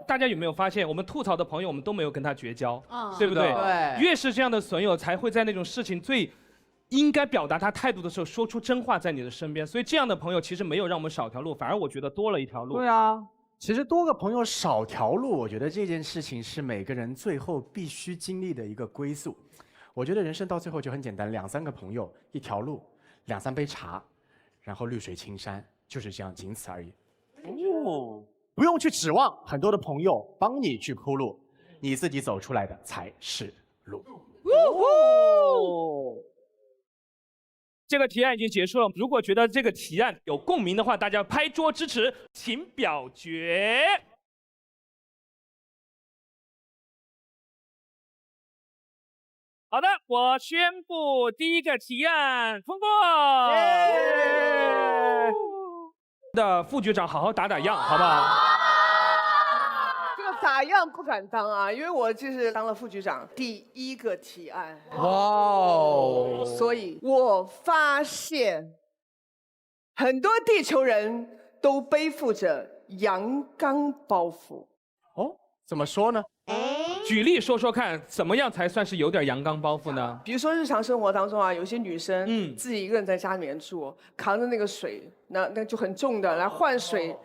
Speaker 2: 大家有没有发现，我们吐槽的朋友，我们都没有跟他绝交，对不
Speaker 16: 对？
Speaker 2: 对。越是这样的损友，才会在那种事情最应该表达他态度的时候，说出真话在你的身边。所以这样的朋友其实没有让我们少条路，反而我觉得多了一条路。
Speaker 1: 对啊，其实多个朋友少条路，我觉得这件事情是每个人最后必须经历的一个归宿。我觉得人生到最后就很简单，2、3个朋友，一条路，2、3杯茶，然后绿水青山，就是这样，仅此而已。哦。不用去指望很多的朋友帮你去铺路，你自己走出来的才是路。
Speaker 2: 这个提案已经结束了，如果觉得这个提案有共鸣的话，大家拍桌支持，请表决。好的，我宣布第一个提案通过。的副局长好好打样，好不好？
Speaker 3: 这个打样不敢当啊，因为我就是当了副局长第一个提案。
Speaker 5: 哇哦！
Speaker 3: 所以我发现很多地球人都背负着阳刚包袱。
Speaker 1: 哦，怎么说呢？
Speaker 2: 举例说说看，怎么样才算是有点阳刚包袱呢？
Speaker 3: 比如说日常生活当中啊，有些女生自己一个人在家里面住，扛着那个水，那就很重的来换水，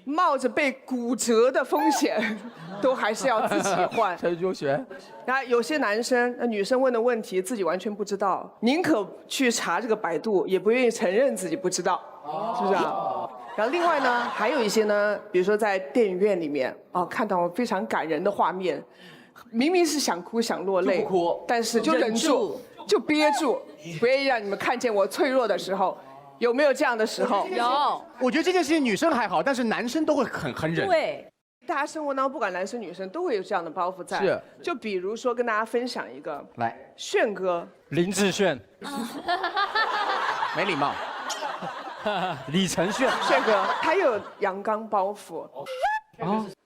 Speaker 3: 冒着被骨折的风险，都还是要自己换。
Speaker 5: 陈就学。
Speaker 3: 然后有些男生、女生问的问题自己完全不知道，宁可去查这个百度，也不愿意承认自己不知道，是不是啊？然后另外呢，还有一些呢，比如说在电影院里面看到非常感人的画面，明明是想哭想落泪，
Speaker 5: 就不哭，
Speaker 3: 但是就忍住，就憋住，不愿意让你们看见我脆弱的时候。有没有这样的时候？
Speaker 15: 有。
Speaker 1: 我觉得这件事情女生还好，但是男生都会很忍。
Speaker 3: 对。大家生活当中，不管男生女生，都会有这样的包袱在。
Speaker 5: 是。
Speaker 3: 就比如说，跟大家分享一个，
Speaker 1: 来，
Speaker 3: 炫哥。
Speaker 14: 林志炫。
Speaker 1: 没礼貌。
Speaker 14: 李承铉。
Speaker 3: 炫哥，他有阳刚包袱。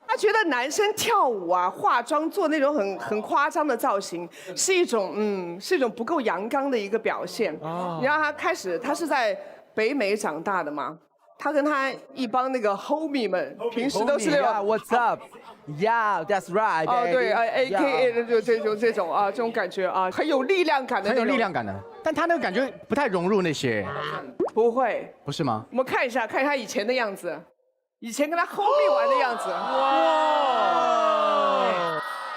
Speaker 3: 他觉得男生跳舞啊、化妆、做那种很夸张的造型，是一种不够阳刚的一个表现。你让他是在北美长大的嘛，他跟他一帮那个 homie 们，平时都是那种
Speaker 5: What's up? Yeah, that's right.
Speaker 3: 对，AKA 就这种这种感觉很有力量感的，
Speaker 1: 很有力量感的。但他那个感觉不太融入那些。
Speaker 3: 不会。
Speaker 1: 不是吗？
Speaker 3: 我们看一下他以前的样子。以前跟他 homie 玩的样子，哇！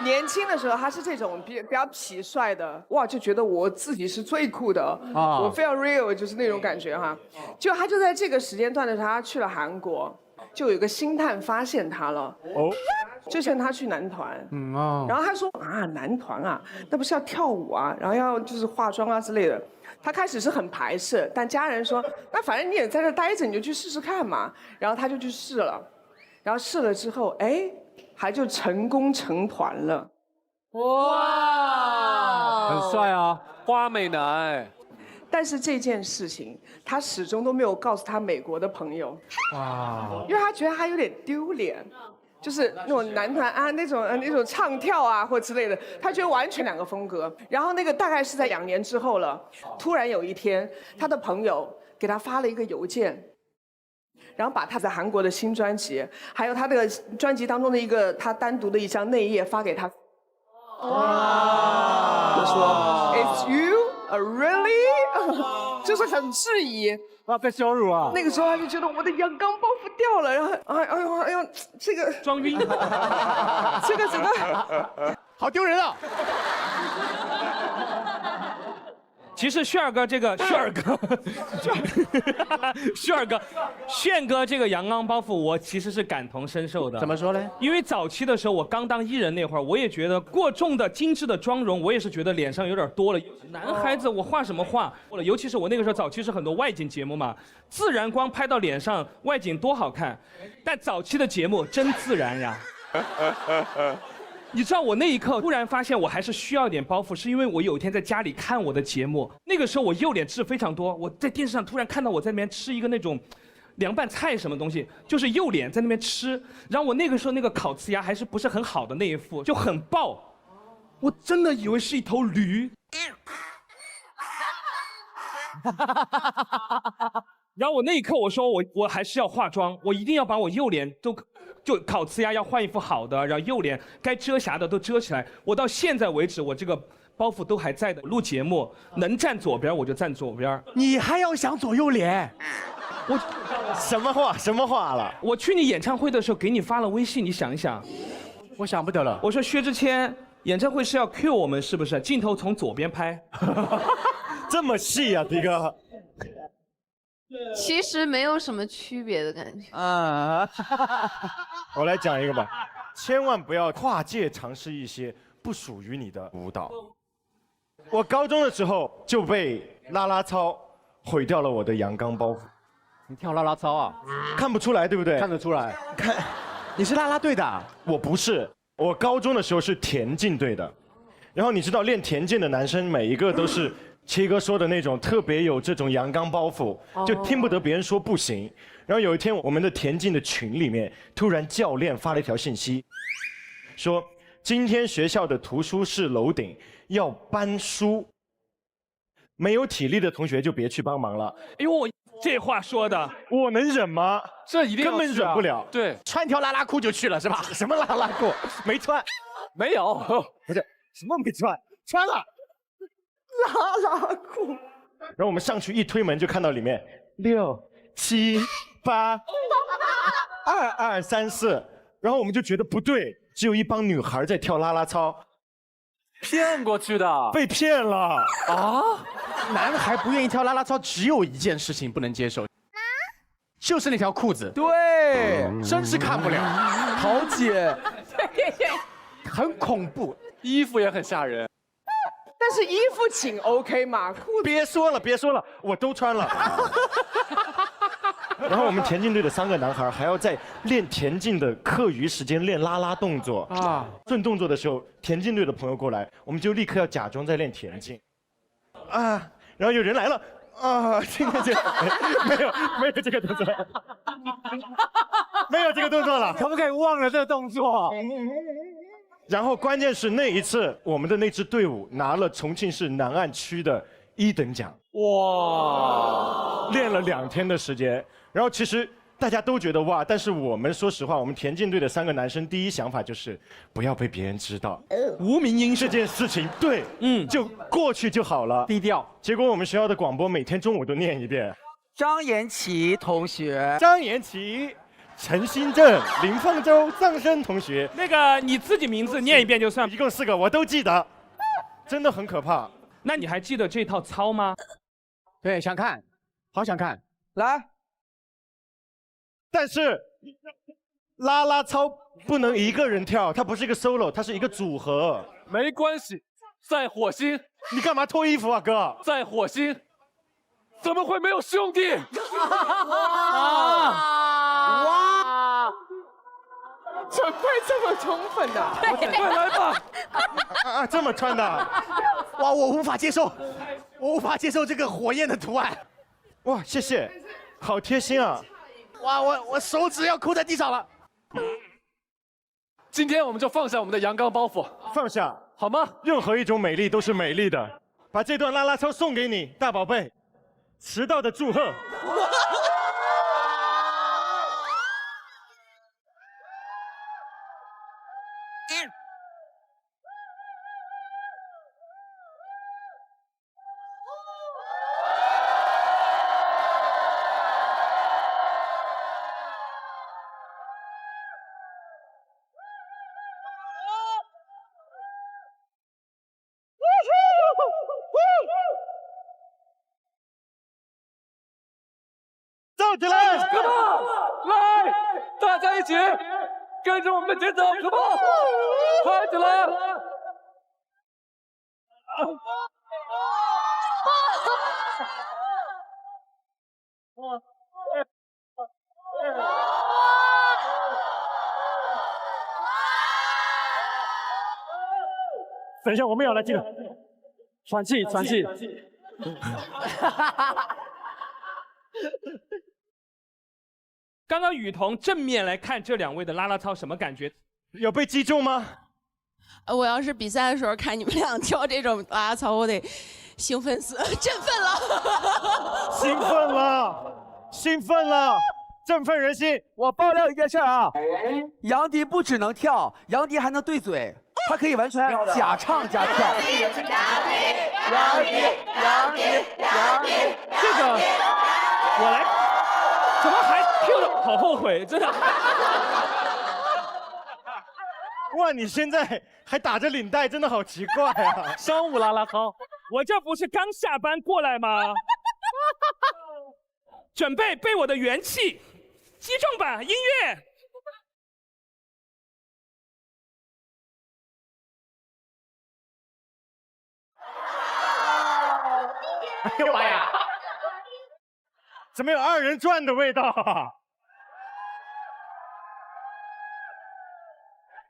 Speaker 3: 年轻的时候他是这种比较痞帅的，哇，就觉得我自己是最酷的我非常 real， 就是那种感觉哈。就他就在这个时间段的时候，他去了韩国，就有一个星探发现他了。就劝他去男团。然后他说啊，男团啊，那不是要跳舞啊，然后要就是化妆啊之类的。他开始是很排斥，但家人说，那反正你也在这待着，你就去试试看嘛。然后他就去试了，然后试了之后，哎，还就成功成团了。
Speaker 17: 哇，
Speaker 14: 很帅啊，
Speaker 17: 花美男哎。
Speaker 3: 但是这件事情，他始终都没有告诉他美国的朋友。
Speaker 14: 哇，
Speaker 3: 因为他觉得他有点丢脸。就是那种男团啊，那种唱跳啊或之类的，他觉得完全两个风格。然后那个大概是在2年之后了，突然有一天，他的朋友给他发了一个邮件，然后把他在韩国的新专辑，还有他这个专辑当中的一个他单独的一张内页发给他。哇！就说 It's you, really？ 就是很质疑。
Speaker 14: 哇，被羞辱啊！
Speaker 3: 那个时候他就觉得我的阳刚包袱掉了，然后哎呦，这个
Speaker 2: 装晕，
Speaker 3: 这个整个
Speaker 1: 好丢人啊！
Speaker 2: 其实炫儿哥这个炫哥这个阳刚包袱，我其实是感同身受的。
Speaker 1: 怎么说呢？
Speaker 2: 因为早期的时候，我刚当艺人那会儿，我也觉得过重的精致的妆容，我也是觉得脸上有点多了。男孩子我画什么画？尤其是我那个时候早期是很多外景节目嘛，自然光拍到脸上，外景多好看。但早期的节目真自然呀。你知道我那一刻突然发现我还是需要一点包袱，是因为我有一天在家里看我的节目，那个时候我右脸痣非常多，我在电视上突然看到我在那边吃一个那种凉拌菜什么东西，就是右脸在那边吃，然后我那个时候那个烤瓷牙还是不是很好的那一副，就很爆，我真的以为是一头驴。然后我那一刻我说我还是要化妆，我一定要把我右脸都。就烤瓷牙要换一副好的，然后右脸该遮瑕的都遮起来。我到现在为止，我这个包袱都还在的。录节目能站左边我就站左边。
Speaker 1: 你还要想左右脸？
Speaker 4: 我什么话了？
Speaker 2: 我去你演唱会的时候给你发了微信，你想一想。
Speaker 1: 我想不得了。
Speaker 2: 我说薛之谦演唱会是要 cue 我们是不是？镜头从左边拍。
Speaker 4: 这么细啊，迪哥。
Speaker 6: 其实没有什么区别的感觉。
Speaker 4: 我来讲一个吧，千万不要跨界尝试一些不属于你的舞蹈。我高中的时候就被啦啦操毁掉了我的阳刚包袱。
Speaker 14: 你跳啦啦操啊？
Speaker 4: 看不出来对不对？
Speaker 14: 看得出来。
Speaker 1: 你是啦啦队的？
Speaker 4: 我不是，我高中的时候是田径队的。然后你知道练田径的男生每一个都是。七哥说的那种特别有这种阳刚包袱，就听不得别人说不行。然后有一天，我们的田径的群里面，突然教练发了一条信息，说今天学校的图书室楼顶要搬书，没有体力的同学就别去帮忙了。
Speaker 2: 哎呦，这话说的，
Speaker 4: 我能忍吗？
Speaker 14: 这一定
Speaker 4: 根本忍不了。
Speaker 14: 对，
Speaker 1: 穿条拉拉裤就去了是吧？
Speaker 4: 什么拉拉裤？没穿，
Speaker 14: 没有，
Speaker 4: 不是什么没穿，穿了。
Speaker 3: 拉拉裤，
Speaker 4: 然后我们上去一推门就看到里面6、7、8、2、2、3、4，然后我们就觉得不对，只有一帮女孩在跳啦啦操，
Speaker 14: 骗过去的，
Speaker 4: 被骗了
Speaker 1: 啊！男孩不愿意跳啦啦操，只有一件事情不能接受，就是那条裤子。
Speaker 5: 对，
Speaker 1: 真是看不了，
Speaker 5: 桃姐，
Speaker 1: 很恐怖，
Speaker 14: 衣服也很吓人。
Speaker 3: 但是衣服紧 OK 嘛？裤子
Speaker 4: 别说了，我都穿了。然后我们田径队的3个男孩还要在练田径的课余时间练啦啦动作啊。顺动作的时候，田径队的朋友过来，我们就立刻要假装在练田径啊。然后有人来了啊，这个没有这个动作，没有这个动作了，
Speaker 14: 可不可以忘了这个动作？
Speaker 4: 然后关键是那一次，我们的那支队伍拿了重庆市南岸区的1等奖。哇！练了2天的时间，然后其实大家都觉得哇，但是我们说实话，我们田径队的3个男生第一想法就是不要被别人知道，无名英雄这件事情，对，就过去就好了，
Speaker 14: 低调。
Speaker 4: 结果我们学校的广播每天中午都念一遍。
Speaker 5: 张延琪同学，
Speaker 4: 张延琪。陈新正、林凤洲、臧生同学，
Speaker 2: 那个你自己名字念一遍就算，
Speaker 4: 一共4个，我都记得，真的很可怕。
Speaker 2: 那你还记得这套操吗？
Speaker 1: 对，想看，好想看，
Speaker 5: 来。
Speaker 4: 但是啦啦操不能一个人跳，它不是一个 solo， 它是一个组合。
Speaker 17: 没关系，在火星。
Speaker 4: 你干嘛脱衣服啊，哥？
Speaker 17: 在火星，怎么会没有兄弟？
Speaker 3: 哇！准备这么充分的，
Speaker 17: 快来吧！
Speaker 4: 这么穿的，
Speaker 1: 哇，我无法接受，我无法接受这个火焰的图案。
Speaker 4: 哇，谢谢，好贴心啊！
Speaker 1: 哇，我手指要扣在地上了。
Speaker 17: 今天我们就放下我们的阳刚包袱，
Speaker 4: 放下
Speaker 17: 好吗？
Speaker 4: 任何一种美丽都是美丽的。把这段啦啦操送给你，大宝贝，迟到的祝贺。跳起来
Speaker 17: ，Come on， 来，大家一起跟着我们的节奏 ，Come on， 快起来！
Speaker 14: 等一下，我们要来记得喘气，喘气。
Speaker 2: 刚刚雨桐正面来看这两位的啦啦操，什么感觉？
Speaker 4: 有被击中吗？
Speaker 13: 我要是比赛的时候看你们俩跳这种啦啦操，我得兴奋死，振奋了，
Speaker 4: 兴奋了，兴奋了，振奋人心。
Speaker 5: 我爆料一件事啊，杨迪不只能跳，杨迪还能对嘴，他可以完全假唱假跳。杨迪，
Speaker 2: 这个我来，怎么还跳的好后悔，真的。
Speaker 4: 哇，你现在还打着领带，真的好奇怪啊！
Speaker 2: 商务啦啦操，我这不是刚下班过来吗？准备被我的元气击中吧，音乐。
Speaker 4: 哎呦妈呀！怎么有二人转的味道啊？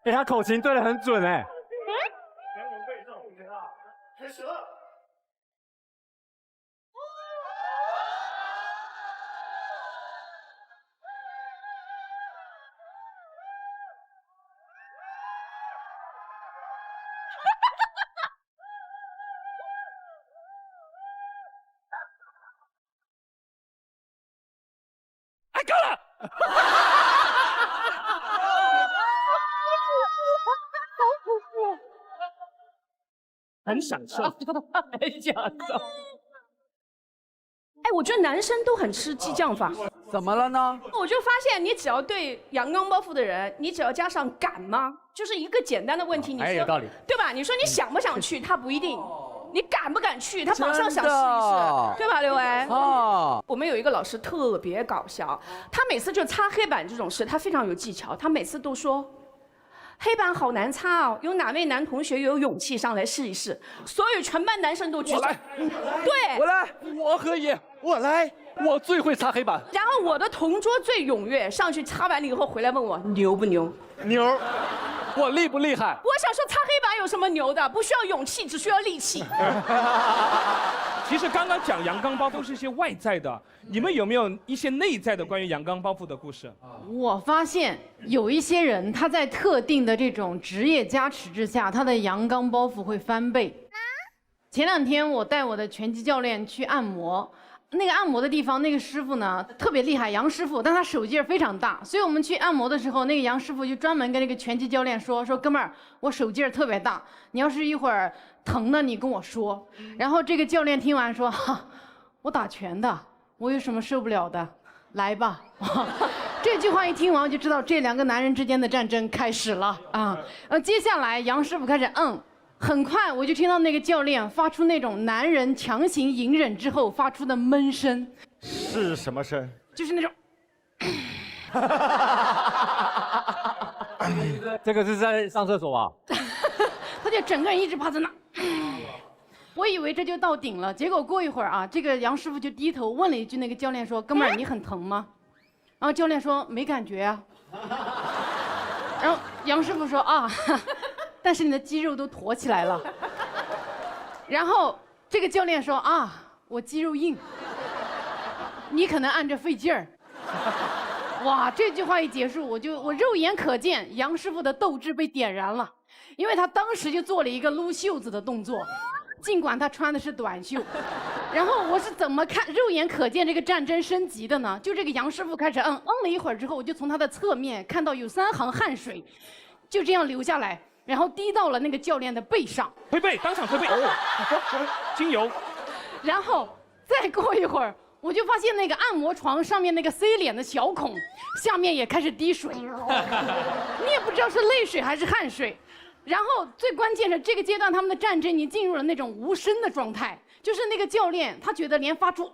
Speaker 14: 哎，他口型对得很准哎。
Speaker 4: 开始了。
Speaker 2: 哎，够了！很享受，很享受。
Speaker 15: 哎，我觉得男生都很吃激将法。
Speaker 5: 怎么了呢？
Speaker 15: 我就发现，你只要对阳刚包袱的人，你只要加上敢吗？就是一个简单的问题。你说
Speaker 1: 有道理，
Speaker 15: 对吧？你说你想不想去，他不一定；你敢不敢去，他马上想试一试，对吧，刘维？
Speaker 5: 啊，
Speaker 15: 我们有一个老师特别搞笑，他每次就擦黑板这种事，他非常有技巧，他每次都说。黑板好难擦哦，有哪位男同学有勇气上来试一试？所有全班男生都举手。
Speaker 17: 我来，
Speaker 15: 对，
Speaker 17: 我来，我可以，
Speaker 4: 我来，
Speaker 17: 我最会擦黑板。
Speaker 15: 然后我的同桌最踊跃，上去擦完了以后回来问我牛不牛？
Speaker 4: 牛。
Speaker 17: 我厉不厉害？
Speaker 15: 我想说擦黑板有什么牛的？不需要勇气，只需要力气。
Speaker 2: 其实刚刚讲阳刚包都是一些外在的，你们有没有一些内在的关于阳刚包袱的故事？
Speaker 11: 我发现有一些人他在特定的这种职业加持之下，他的阳刚包袱会翻倍。前两天我带我的拳击教练去按摩。那个按摩的地方，那个师傅呢特别厉害，杨师傅，但他手劲儿非常大，所以我们去按摩的时候，那个杨师傅就专门跟那个拳击教练说哥们儿，我手劲儿特别大，你要是一会儿疼的，你跟我说。然后这个教练听完说，哈，我打拳的，我有什么受不了的，来吧。这句话一听完，我就知道这两个男人之间的战争开始了啊。接下来杨师傅开始很快我就听到那个教练发出那种男人强行隐忍之后发出的闷声，
Speaker 4: 是什么声？
Speaker 11: 就是那种，
Speaker 14: 这个是在上厕所吧？
Speaker 11: 他就整个人一直趴在那。我以为这就到顶了，结果过一会儿啊，这个杨师傅就低头问了一句那个教练说：“哥们儿，你很疼吗？”然后教练说：“没感觉啊。”然后杨师傅说：“啊，但是你的肌肉都驼起来了。”然后这个教练说：“啊，我肌肉硬，你可能按着费劲儿。”哇，这句话一结束，我肉眼可见杨师傅的斗志被点燃了，因为他当时就做了一个撸袖子的动作。尽管他穿的是短袖，然后我是怎么看肉眼可见这个战争升级的呢？就这个杨师傅开始摁了一会儿之后，我就从他的侧面看到有3行汗水，就这样流下来，然后滴到了那个教练的背上，
Speaker 2: 推背，当场推背，精油。
Speaker 11: 然后再过一会儿，我就发现那个按摩床上面那个 C 脸的小孔下面也开始滴水，你也不知道是泪水还是汗水。然后最关键是这个阶段他们的战争已经进入了那种无声的状态，就是那个教练他觉得连发出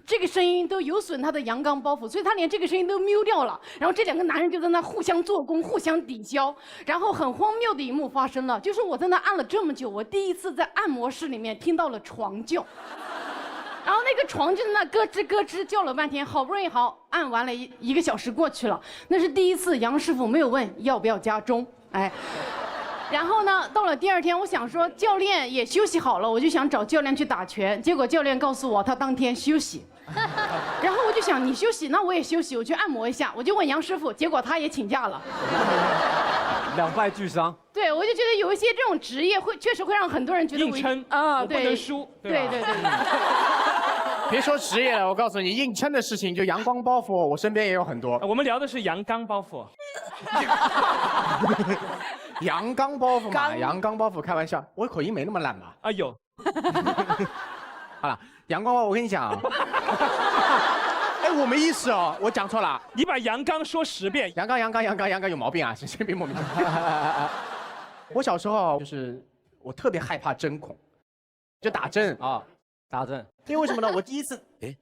Speaker 11: 这个声音都有损他的阳刚包袱，所以他连这个声音都mute掉了。然后这2个男人就在那互相做工，互相抵消。然后很荒谬的一幕发生了，就是我在那按了这么久，我第一次在按摩室里面听到了床叫。然后那个床就在那咯吱咯吱叫了半天，好不容易按完了1个小时过去了，那是第一次杨师傅没有问要不要加钟。哎，然后呢，到了第2天，我想说教练也休息好了，我就想找教练去打拳，结果教练告诉我他当天休息，然后我就想你休息，那我也休息，我去按摩一下，我就问杨师傅，结果他也请假了
Speaker 14: ，2败俱伤。
Speaker 11: 对，我就觉得有一些这种职业确实会让很多人觉得
Speaker 2: 硬撑
Speaker 11: 啊，
Speaker 2: 我不能输，
Speaker 11: 对。
Speaker 1: 别说职业了，我告诉你，硬撑的事情就阳光包袱，我身边也有很多。
Speaker 2: 我们聊的是阳刚包袱。
Speaker 1: 阳刚包袱嘛，阳刚包袱，开玩笑，我口音没那么烂吧？
Speaker 2: 啊有。
Speaker 1: 好了，阳光包袱，我跟你讲，哎，我没意思哦，我讲错了。
Speaker 2: 你把阳刚说10遍，
Speaker 1: 阳刚有毛病啊，是别莫名其妙。我小时候就是我特别害怕针孔，就打针啊，
Speaker 14: 打针。
Speaker 1: 因为为什么呢？我第一次，哎，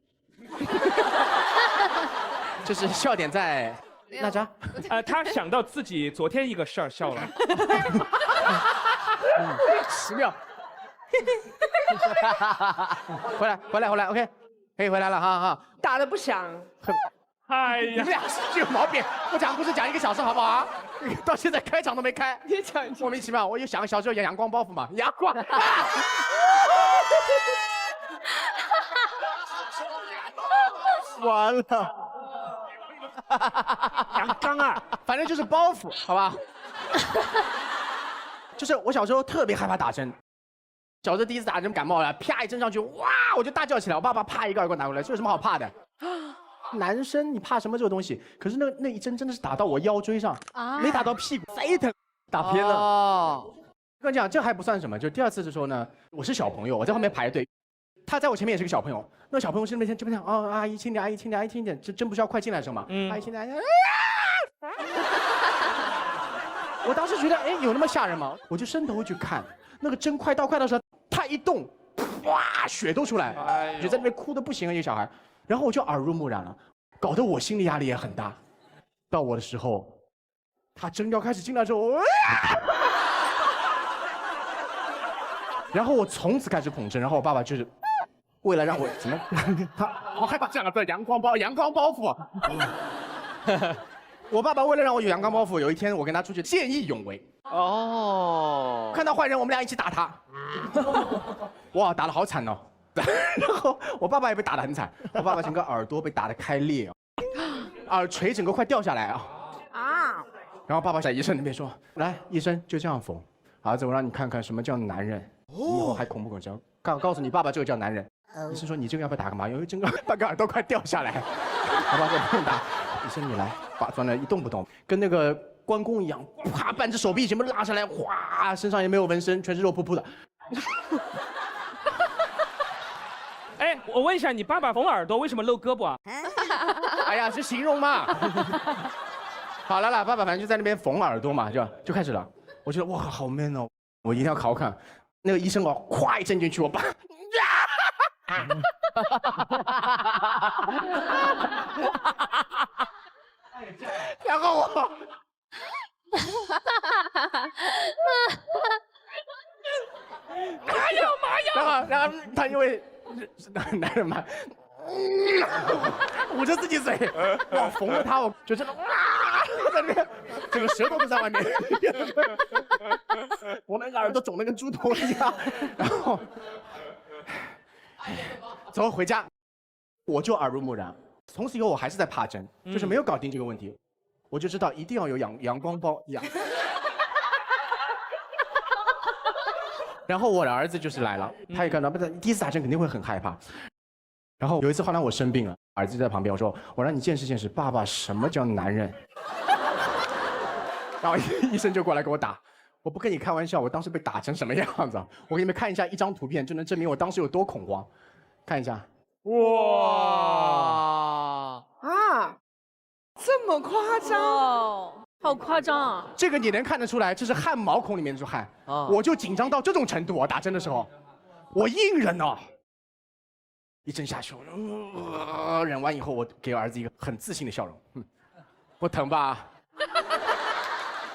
Speaker 1: 就是笑点在。娜扎，
Speaker 2: 他想到自己昨天一个事儿笑了，
Speaker 1: 奇妙。回来 ，OK， 可以回来了，哈，
Speaker 3: 打得不响。
Speaker 2: 哎呀，
Speaker 1: 你们俩是有毛病。我讲故事讲1个小时好不好？到现在开场都没开，
Speaker 3: 你讲
Speaker 1: 莫名其妙。我又想小时候阳光包袱嘛，阳光。完了。
Speaker 2: 阳刚啊，
Speaker 1: 反正就是包袱，好吧？就是我小时候特别害怕打针，小时候第一次打针感冒了，啪一针上去，哇，我就大叫起来，我爸爸啪1个耳光打过来，这有什么好怕的？男生你怕什么这个东西？可是那一针真的是打到我腰椎上，没打到屁股，贼疼，打偏了。哦，跟你讲，这还不算什么，就第2次的时候呢，我是小朋友，我在后面排队。他在我前面也是个小朋友，那小朋友是那边这边讲，哦，阿姨轻点，阿姨轻点，阿姨轻点，这针不是要快进来的时候吗？阿姨轻点，我当时觉得，哎，有那么吓人吗？我就伸头去看，那个针快到的时候，他一动，哇，血都出来，就在那边哭得不行啊，一个小孩。然后我就耳濡目染了，搞得我心理压力也很大。到我的时候，他针要开始进来的时候，然后我从此开始捧针，然后我爸爸就是。为了让我怎么，他好害怕这样的阳光包袱。我爸爸为了让我有阳光包袱，有一天我跟他出去见义勇为。哦，看到坏人我们俩一起打他。哇，打得好惨哦。然后我爸爸也被打得很惨，我爸爸整个耳朵被打得开裂，耳垂整个快掉下来啊。然后爸爸在医生那边说：“来，医生就这样缝，儿子，我让你看看什么叫男人，你以后还恐不恐惧？告诉你爸爸，这个叫男人。”医生说：“你这个要不要打干嘛？因为整个半个耳朵快掉下来。”我爸说：“不用打。”医生你来，把钻了一动不动，跟那个关公一样，啪，半只手臂全部拉下来，哗，身上也没有纹身，全是肉扑扑的。
Speaker 2: 哎，我问一下，你爸爸缝耳朵为什么露胳膊啊？
Speaker 1: 哎呀，是形容嘛。好了啦，爸爸反正就在那边缝耳朵嘛，就开始了。我觉得哇，好 man 哦，我一定要考看。那个医生哦，咵一针进去，我爸。然后我。
Speaker 2: 麻药，
Speaker 1: 然后他因为男人嘛，捂着自己嘴，我缝了他，我就真的在那边，这个舌头都在外面，我那个耳朵肿得跟猪头一样，然后走回家，我就耳濡目染，从此以后我还是在怕针，就是没有搞定这个问题，我就知道一定要有阳光包养。然后我的儿子就是来了，他也看到，第一次打针肯定会很害怕。然后有一次后来我生病了，儿子就在旁边，我让你见识见识，爸爸什么叫男人。然后医生就过来给我打，我不跟你开玩笑，我当时被打成什么样子？我给你们看一下一张图片，就能证明我当时有多恐慌。看一下，
Speaker 3: 哇啊，这么夸张？
Speaker 12: 好夸张啊！
Speaker 1: 这个你能看得出来，这是汗毛孔里面的汗。我就紧张到这种程度，我打针的时候，我硬忍哦。一针下去，忍完以后，我给儿子一个很自信的笑容。不疼吧？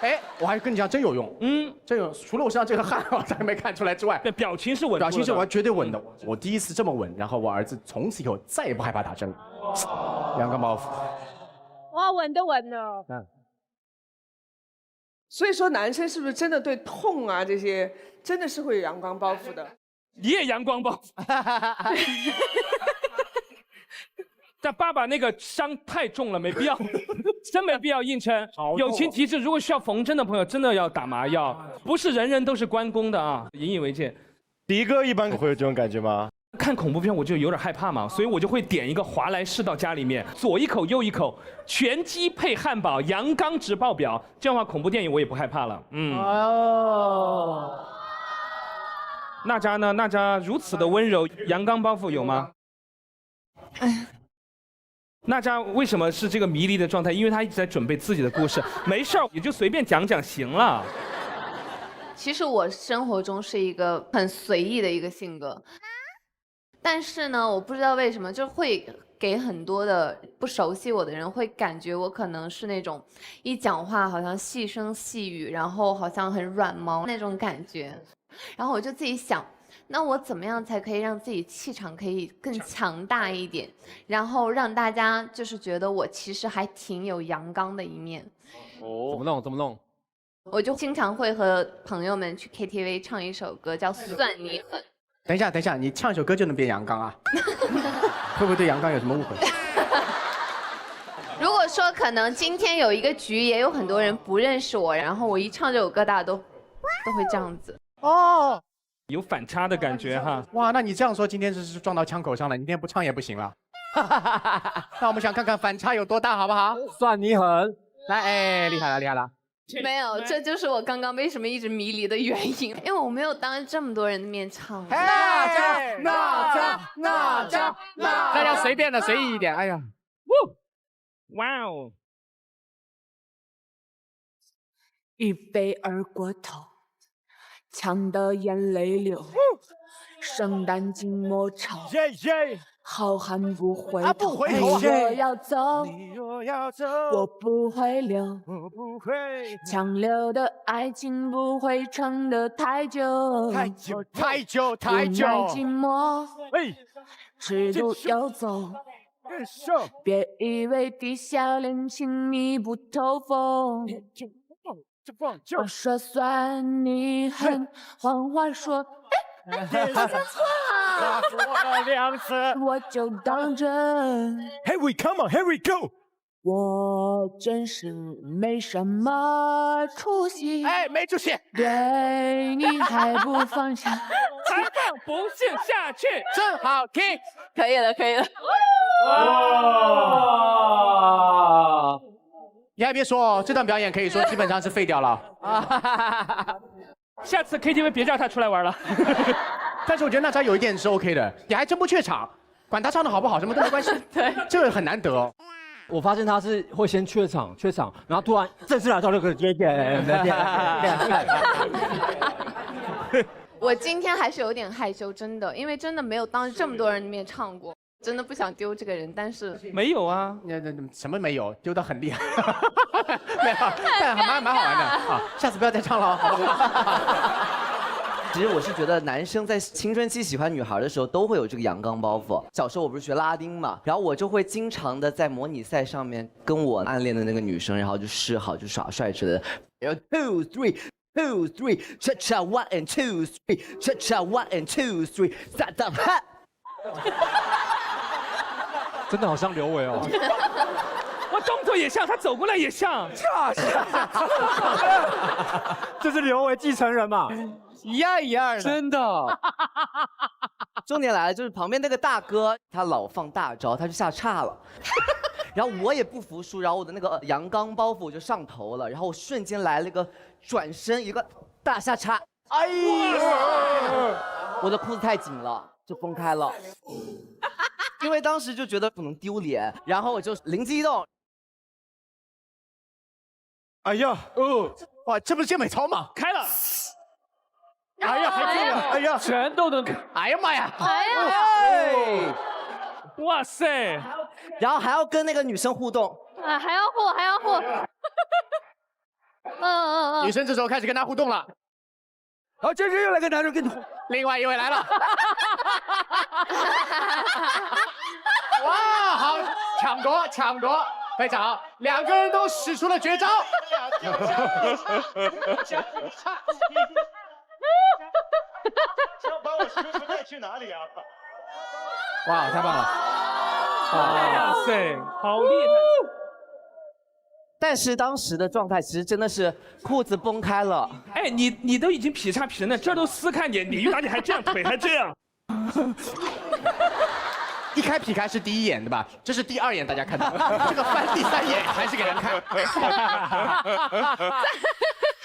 Speaker 1: 哎，我还跟你讲，真有用。真有。除了我身上这个汗我才没看出来之外，
Speaker 2: 表情是稳，
Speaker 1: 表情是完绝对稳的。我第一次这么稳，然后我儿子从此以后再也不害怕打针了。阳刚包袱。
Speaker 12: 哇，稳的。
Speaker 3: 所以说，男生是不是真的对痛啊这些，真的是会有阳光包袱的？
Speaker 2: 你也阳光包袱。但爸爸那个伤太重了，没必要，真没必要硬撑。友情提示：如果需要缝针的朋友，真的要打麻药，不是人人都是关公的啊，引以为戒。
Speaker 4: 迪哥一般会有这种感觉吗？
Speaker 2: 看恐怖片我就有点害怕嘛，所以我就会点一个华莱士到家里面，左一口右一口，全鸡配汉堡，阳刚值爆表。这样的话，恐怖电影我也不害怕了。娜扎呢？娜扎如此的温柔，阳刚包袱有吗？娜扎为什么是这个迷离的状态？因为她一直在准备自己的故事。没事儿，也就随便讲讲行了。
Speaker 6: 其实我生活中是一个很随意的一个性格。但是呢，我不知道为什么，就会给很多的不熟悉我的人会感觉我可能是那种一讲话好像细声细语，然后好像很软毛那种感觉。然后我就自己想，那我怎么样才可以让自己气场可以更强大一点，然后让大家就是觉得我其实还挺有阳刚的一面。
Speaker 14: 怎么弄？怎么弄？
Speaker 6: 我就经常会和朋友们去 KTV 唱一首歌，叫《算你狠》。
Speaker 1: 等一下，你唱一首歌就能变阳刚啊？会不会对阳刚有什么误会？
Speaker 6: 如果说可能今天有一个局，也有很多人不认识我，然后我一唱这首歌，大家都会这样子。
Speaker 1: 哦，
Speaker 2: 有反差的感觉哈。
Speaker 1: 哇，那你这样说，今天是撞到枪口上了，你今天不唱也不行了。那我们想看看反差有多大，好不好？
Speaker 14: 算你狠！
Speaker 1: 来，哎，厉害了，厉害了。
Speaker 6: 没有，这就是我刚刚为什么一直迷离的原因，因为我没有当着这么多人的面唱。
Speaker 1: 那要随便的，随意一点。哎呀，
Speaker 2: 哇哦！
Speaker 18: 一飞而过头，呛得眼泪流。圣诞静默潮，好汉不回头。你若要走，我不会留。强留的爱情不会撑得太久。
Speaker 1: 太久。
Speaker 18: 无奈寂寞，尺度游走。别以为低下脸轻密不透风。我说算你狠，谎话说。好像错了，
Speaker 4: 说了2次，
Speaker 18: 我就当真。
Speaker 4: Here we come on, here we go。
Speaker 18: 我真是没什么出息，
Speaker 1: 哎，没出息，
Speaker 18: 对你还不放下，
Speaker 2: 还放不信下去，
Speaker 1: 真好听，
Speaker 6: 可以了。
Speaker 1: 哇！你还别说，这段表演可以说基本上是废掉了。
Speaker 2: 下次 KTV 别叫他出来玩了。
Speaker 1: 但是我觉得娜扎有一点是 OK 的，你还真不怯场，管他唱的好不好，什么都没关系。对，这个很难得。
Speaker 14: 我发现他是会先怯场，然后突然正式来到这个节点。
Speaker 6: 我今天还是有点害羞，真的，因为真的没有当着这么多人的面唱过。真的不想丢这个人，但是
Speaker 2: 没有啊，
Speaker 1: 那什么没有，丢得很厉害，没有，但还蛮好玩的啊！下次不要再唱了，好不好？
Speaker 7: 其实我是觉得男生在青春期喜欢女孩的时候都会有这个阳刚包袱。小时候我不是学拉丁嘛，然后我就会经常的在模拟赛上面跟我暗恋的那个女生，然后就示好，就耍帅之类的。然后 2 3 2 3 cha cha 1 and 2 3 cha cha 1 and 2 3 撒旦哈。
Speaker 14: 真的好像刘维哦。
Speaker 2: 我动作也像，他走过来也像。
Speaker 14: 这是刘维继承人嘛？
Speaker 7: 一样一样的，
Speaker 14: 真的。
Speaker 7: 重点来了，就是旁边那个大哥，他老放大招，他就下岔了。然后我也不服输，然后我的那个阳刚包袱就上头了，然后我瞬间来了一个转身，一个大下叉，哎呀，我的裤子太紧了，就松开了。因为当时就觉得不能丢脸，然后我就灵机一动，
Speaker 1: 哎呀，哇，这不是健美操吗？
Speaker 2: 开了。
Speaker 1: 哎呀，还这样，哎呀，
Speaker 14: 全都能看。
Speaker 1: 哎呀妈呀！
Speaker 8: 哎
Speaker 7: 呀！
Speaker 2: 哇塞！
Speaker 7: 然后还要跟那个女生互动。
Speaker 12: 啊，还要互，还要互。
Speaker 1: 女生这时候开始跟他互动了。
Speaker 5: 好，这时又来个男生跟你互，
Speaker 1: 另外一位来了。哇，好，抢夺，抢夺，非常好，两个人都使出了绝招。
Speaker 4: 要把我叔叔带去哪里啊？
Speaker 1: 哇，太棒了！
Speaker 2: 哇塞，好厉害！
Speaker 7: 但是当时的状态其实真的是裤子崩开了。
Speaker 2: 哎，你都已经劈叉劈成那，这儿都撕开，你而且还这样，腿还这样。
Speaker 1: 一开劈开是第一眼对吧？这是第二眼，大家看到这个翻第三眼还是给人看。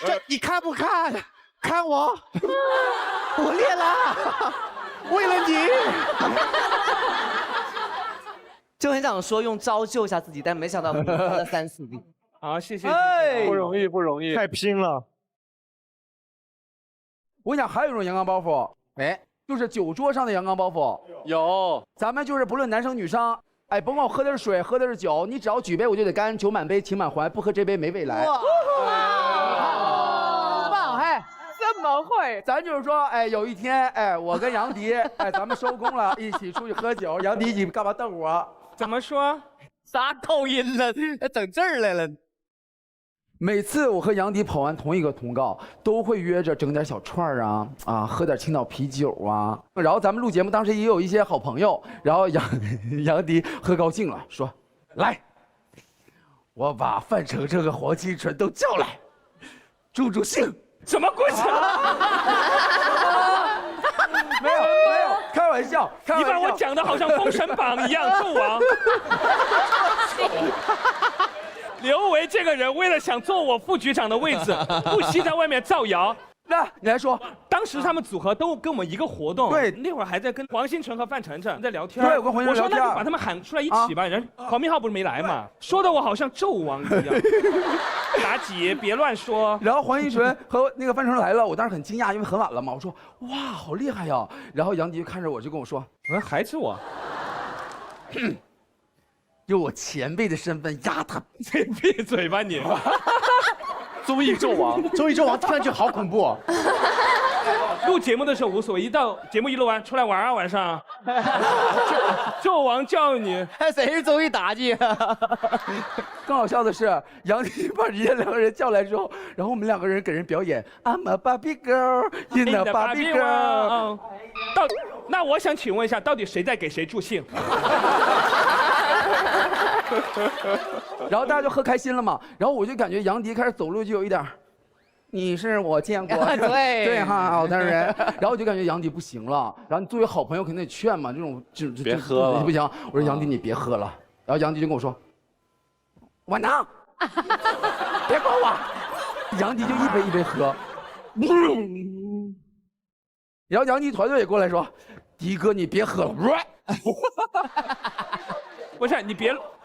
Speaker 1: 这你看不看？看我，我练了，为了你。
Speaker 7: 就很想说用招救一下自己，但没想到分了3、4粒。
Speaker 2: 好，谢谢。
Speaker 14: 哎，不容易，不容易，
Speaker 4: 太拼了。
Speaker 5: 我跟你讲，还有一种阳刚包袱，
Speaker 1: 哎，
Speaker 5: 就是酒桌上的阳刚包袱。
Speaker 14: 有，
Speaker 5: 咱们就是不论男生女生，哎，甭管我喝的是水，喝的是酒，你只要举杯我就得干，酒满杯，情满怀，不喝这杯没未来。
Speaker 3: 哇，
Speaker 5: 棒嘿！
Speaker 3: 怎么会？
Speaker 5: 咱就是说，哎，有一天，哎，我跟杨迪，哎，咱们收工了，一起出去喝酒。杨迪，你干嘛瞪我？
Speaker 2: 怎么说？
Speaker 16: 啥口音了？整这儿来了。
Speaker 5: 每次我和杨迪跑完同一个通告，都会约着整点小串儿啊，喝点青岛啤酒啊。然后咱们录节目，当时也有一些好朋友。然后杨迪喝高兴了，说：“来，我把范丞丞和黄清纯都叫来，助助兴。”
Speaker 2: 什么鬼？
Speaker 5: 没有，开玩笑。
Speaker 2: 你把我讲的好像《封神榜》一样，纣王。刘维这个人为了想坐我副局长的位置，不惜在外面造谣。
Speaker 5: 那你来说，
Speaker 2: 当时他们组合都跟我们一个活动，
Speaker 5: 对，
Speaker 2: 那会儿还在跟黄新纯和范丞丞在聊天。
Speaker 5: 对，我跟黄新纯聊天。
Speaker 2: 我说那就把他们喊出来一起吧。人黄明昊不是没来嘛，说的我好像纣王一样。妲己，别乱说。
Speaker 5: 然后黄新纯和那个范丞丞来了，我当时很惊讶，因为很晚了嘛。我说哇，好厉害呀！然后杨迪就看着我就跟我说，
Speaker 2: 还是我。
Speaker 5: 用我前辈的身份压他。
Speaker 2: 闭嘴吧你！
Speaker 1: 综艺纣王，综艺纣王听上去好恐怖。
Speaker 2: 录节目的时候无所谓，一到节目一录完出来玩啊，晚上。纣王叫你，
Speaker 16: 谁是综艺妲己？
Speaker 5: 更好笑的是，杨迪把人家两个人叫来之后，然后我们两个人给人表演 I'm a Barbie girl in a Barbie girl。
Speaker 2: 那我想请问一下，到底谁在给谁助兴？
Speaker 5: 然后大家就喝开心了嘛，然后我就感觉杨迪开始走路就有一点，你是我见过对哈好的人，然后我就感觉杨迪不行了，然后你作为好朋友肯定得劝嘛，这种
Speaker 14: 别喝了
Speaker 5: 不行，我说杨迪你别喝了，然后杨迪就跟我说，晚堂，别管我，杨迪就一杯一杯喝，然后杨迪团队也过来说，迪哥你别喝了。
Speaker 2: 不是你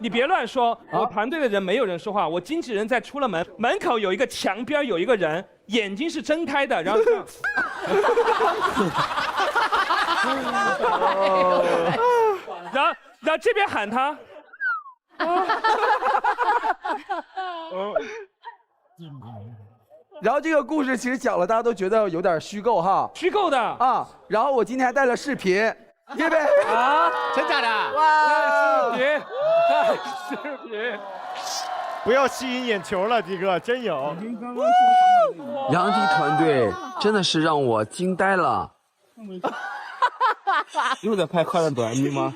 Speaker 2: 别乱说，我团队的人没有人说话，我经纪人在出了门，门口有一个墙边有一个人，眼睛是睁开的，然后这样。然后这边喊他。
Speaker 5: 然后这个故事其实讲了，大家都觉得有点虚构哈。
Speaker 2: 虚构的
Speaker 5: 啊。然后我今天还带了视频，因为
Speaker 1: 啊，真假的？
Speaker 5: 哇，
Speaker 2: 视频，
Speaker 4: 不要吸引眼球了，迪哥，真有。
Speaker 19: 杨迪团队真的是让我惊呆了。又在拍快乐短剧吗？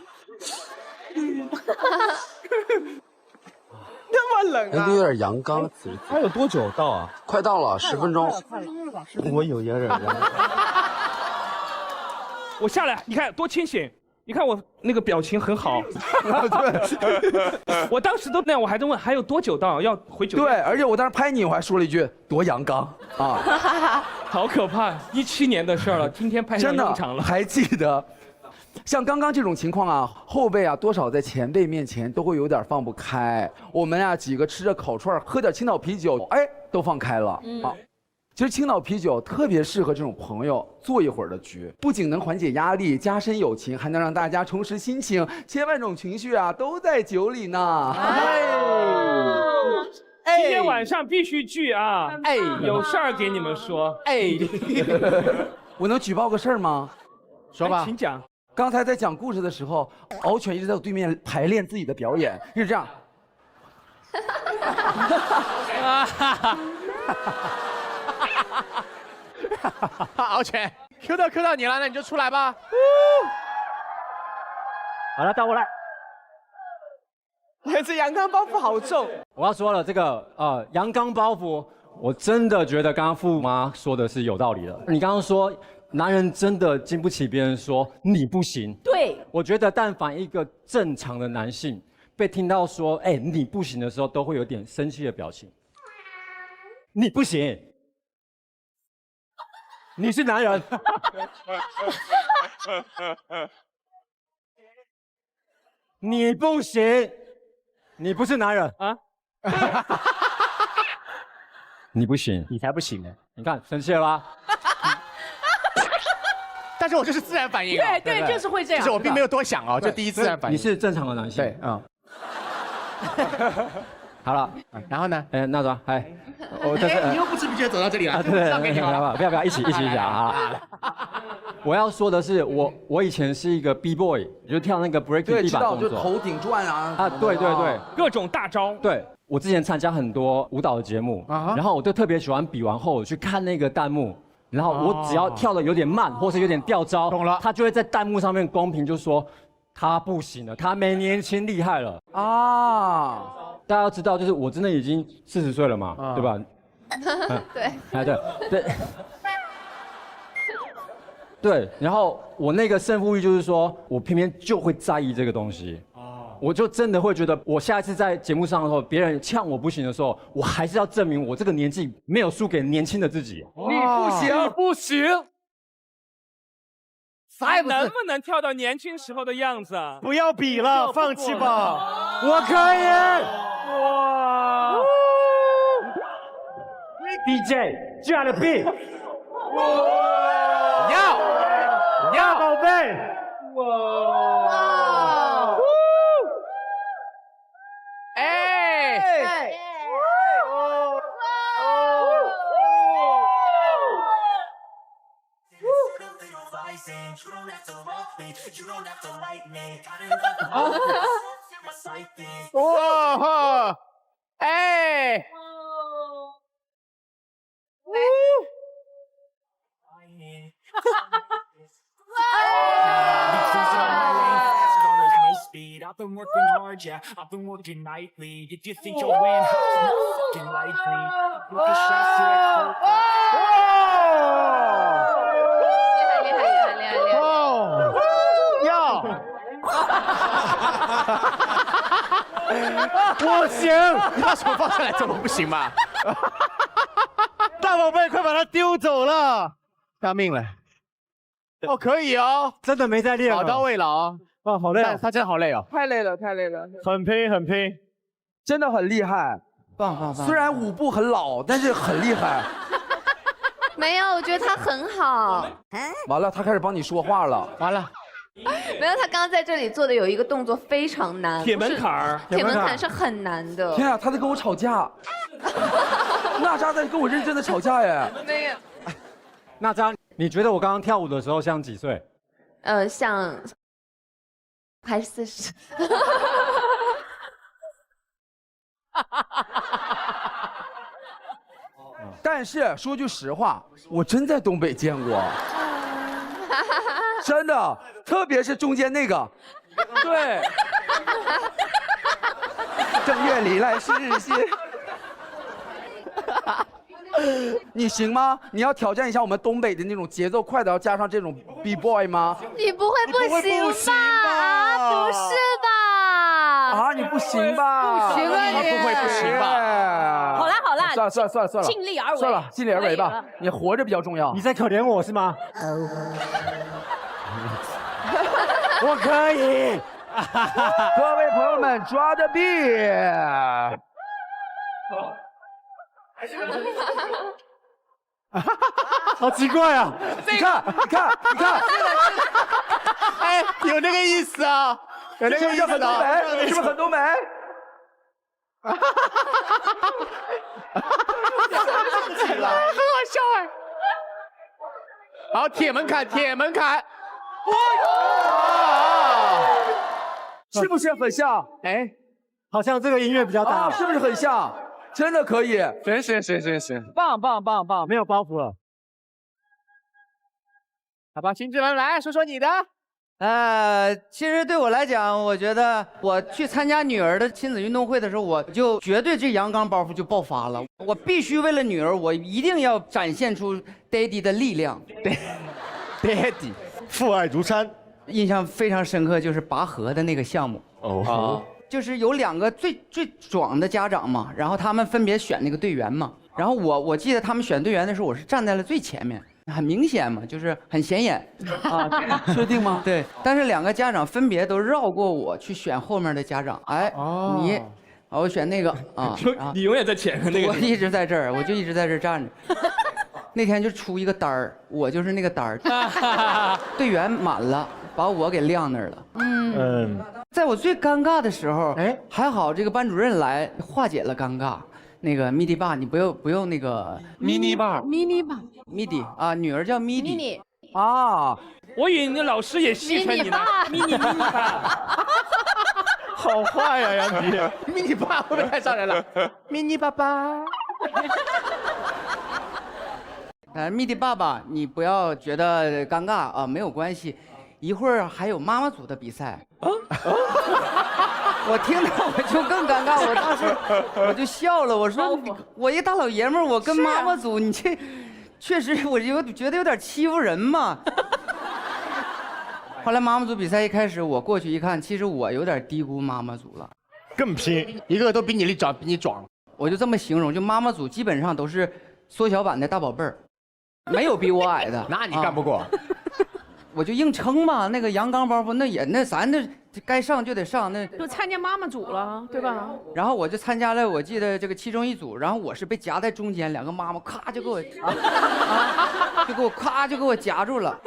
Speaker 3: 那么冷
Speaker 19: 杨迪有点阳刚。还有多久到啊？快到了，10分钟。我有点忍。
Speaker 2: 我下来，你看多清醒。你看我那个表情很好，对，我当时都那样，我还在问还有多久到要回酒店。
Speaker 5: 对，而且我当时拍你，我还说了一句多阳刚啊，
Speaker 2: 好可怕！17年的事儿了，今天派上用场了。
Speaker 5: 还记得，像刚刚这种情况啊，后辈啊多少在前辈面前都会有点放不开。我们啊几个吃着烤串，喝点青岛啤酒，哎，都放开了啊。其实青岛啤酒特别适合这种朋友坐一会儿的局，不仅能缓解压力、加深友情，还能让大家重拾心情，千万种情绪啊都在酒里呢。
Speaker 2: 今天晚上必须聚啊！哎，有事儿给你们说。哎，
Speaker 5: 我能举报个事儿吗？
Speaker 2: 说吧，请讲。
Speaker 5: 刚才在讲故事的时候，敖犬一直在我对面排练自己的表演，是这样。
Speaker 1: 敖犬 ，Q 到你了，那你就出来吧。
Speaker 14: 好了，到我来。
Speaker 3: 这阳刚包袱好重。
Speaker 14: 我要说了，这个阳刚包袱，我真的觉得刚刚富妈说的是有道理的。你刚刚说男人真的经不起别人说你不行。
Speaker 15: 对，
Speaker 14: 我觉得但凡一个正常的男性被听到说哎你不行的时候，都会有点生气的表情。你不行。你是男人，你不行，你不是男人啊！你不行，
Speaker 1: 你才不行呢！
Speaker 14: 你看生气了吧？
Speaker 1: 但是我就是自然反应啊。
Speaker 15: 对，就是会这样。
Speaker 1: 就是我并没有多想哦，就第一自然反应。
Speaker 14: 你是正常的男性。
Speaker 1: 对，嗯。
Speaker 14: 好了，
Speaker 1: 然后呢？
Speaker 14: 那种，哎，我这是
Speaker 1: 你又不知不觉走到这里了，
Speaker 14: 对，
Speaker 1: 让给你了，
Speaker 14: 不要，一起讲啊！我要说的是，我以前是一个 B boy， 就跳那个 breaking 地板动作，
Speaker 5: 就头顶转啊！
Speaker 14: 对，
Speaker 2: 各种大招。
Speaker 14: 对，我之前参加很多舞蹈的节目，然后我就特别喜欢比完后去看那个弹幕，然后我只要跳的有点慢，或是有点掉招，
Speaker 1: 懂了，
Speaker 14: 他就会在弹幕上面公屏就说他不行了，他没年轻厉害了啊！大家要知道，就是我真的已经40岁了嘛，对吧？
Speaker 6: 对，
Speaker 14: 对，然后我那个胜负欲就是说，我偏偏就会在意这个东西。我就真的会觉得，我下一次在节目上的时候，别人呛我不行的时候，我还是要证明我这个年纪没有输给年轻的自己。
Speaker 2: 你不行。还能不能跳到年轻时候的样子啊？
Speaker 4: 不要比了，放弃吧。
Speaker 14: 我可以。哇 ！DJ 加了 B。要宝贝。哇！
Speaker 3: 哎！
Speaker 1: 哇！哎！I've
Speaker 20: been working hard, yeah. I've been working nightly. If you think you'll win, fucking likely. Look at shots like
Speaker 1: 我行，你把手放下来，怎么不行嘛？
Speaker 4: 大宝贝，快把它丢走了，
Speaker 1: 要命了！哦，可以哦，
Speaker 4: 真的没在练，
Speaker 1: 宝刀未老
Speaker 4: 啊，好累啊，
Speaker 1: 他真的好累哦，
Speaker 3: 太累了，
Speaker 4: 很拼，
Speaker 5: 真的很厉害，
Speaker 1: 棒！
Speaker 5: 虽然舞步很老，但是很厉害。
Speaker 6: 没有，我觉得他很好。
Speaker 5: 完了，他开始帮你说话了。
Speaker 1: 完了，
Speaker 6: 没有，他刚刚在这里做的有一个动作非常难，
Speaker 2: 铁门槛儿，
Speaker 6: 铁门槛是很难的。
Speaker 5: 天啊，他在跟我吵架，娜扎在跟我认真的吵架耶。
Speaker 6: 没有，
Speaker 14: 娜扎，你觉得我刚刚跳舞的时候像几岁？
Speaker 6: 像还是40。
Speaker 5: 但是说句实话，我真在东北见过，真的，特别是中间那个，对，正月里来是新。你行吗？你要挑战一下我们东北的那种节奏快的，要加上这种 B boy 吗？
Speaker 12: 你不会不行吧？啊，不是吧？
Speaker 5: 啊，你不行吧？
Speaker 12: 不行啊，
Speaker 5: 你不会不行吧？
Speaker 12: 好啦好啦，
Speaker 5: 算了，
Speaker 12: 尽力而为，
Speaker 5: 算了，尽力而为吧。你活着比较重要。
Speaker 14: 你在可怜我是吗？我可以。
Speaker 5: 各位朋友们，抓着 B。
Speaker 14: 好奇怪啊！
Speaker 5: 你看，
Speaker 1: 哎，有那个意思啊，有那个意思
Speaker 5: 很东北，是不是很东北？
Speaker 1: 起来，很好笑哎。好，铁门槛，
Speaker 5: 是不是很像？
Speaker 14: 哎，好像这个音乐比较大，
Speaker 5: 是不是很像？真的可以，
Speaker 1: 行，
Speaker 14: 棒，没有包袱了。
Speaker 1: 好吧，亲戚们来说说你的。
Speaker 16: 其实对我来讲，我觉得我去参加女儿的亲子运动会的时候，我就绝对这阳刚包袱就爆发了。我必须为了女儿，我一定要展现出 daddy 的力量。
Speaker 4: daddy， 父爱如山。
Speaker 16: 印象非常深刻，就是拔河的那个项目。
Speaker 4: 哦。
Speaker 16: 就是有2个最壮的家长嘛，然后他们分别选那个队员嘛。然后我记得他们选队员的时候，我是站在了最前面，很明显嘛，就是很显眼啊。
Speaker 5: 确定吗？
Speaker 16: 对。但是2个家长分别都绕过我去选后面的家长。哎，你，我选那个啊。
Speaker 2: 你永远在前面那个。
Speaker 16: 我一直在这儿，我就一直在这儿站着。那天就出一个单儿，我就是那个单儿，队员满了，把我给晾那儿了。在我最尴尬的时候，还好这个班主任来化解了尴尬。那个米迪爸，你不用那个
Speaker 5: mini bar，
Speaker 16: 米迪啊，女儿叫米迪
Speaker 5: 啊。
Speaker 2: 我以为你老师也戏称你呢，米妮爸。
Speaker 4: 好坏呀，杨迪，
Speaker 1: 迷你爸会不会太伤人了？迷你爸爸。
Speaker 16: 米迪爸爸，你不要觉得尴尬啊，没有关系。一会儿还有妈妈组的比赛。我听到我就更尴尬，我当时我就笑了，我说我一大老爷们儿，我跟妈妈组，你这确实我就觉得有点欺负人嘛。后来妈妈组比赛一开始，我过去一看，其实我有点低估妈妈组了，
Speaker 4: 更拼，
Speaker 1: 一个都比你长，比你壮。
Speaker 16: 我就这么形容，就妈妈组基本上都是缩小版的大宝贝儿，没有比我矮的。
Speaker 1: 那你干不过。
Speaker 16: 我就硬撑嘛，那个阳刚包袱，那咱这该上就得上，那
Speaker 15: 就参加妈妈组了，对吧？
Speaker 16: 然后我就参加了，我记得这个其中一组，然后我是被夹在中间，2个妈妈咔就给我咔就给我夹住了，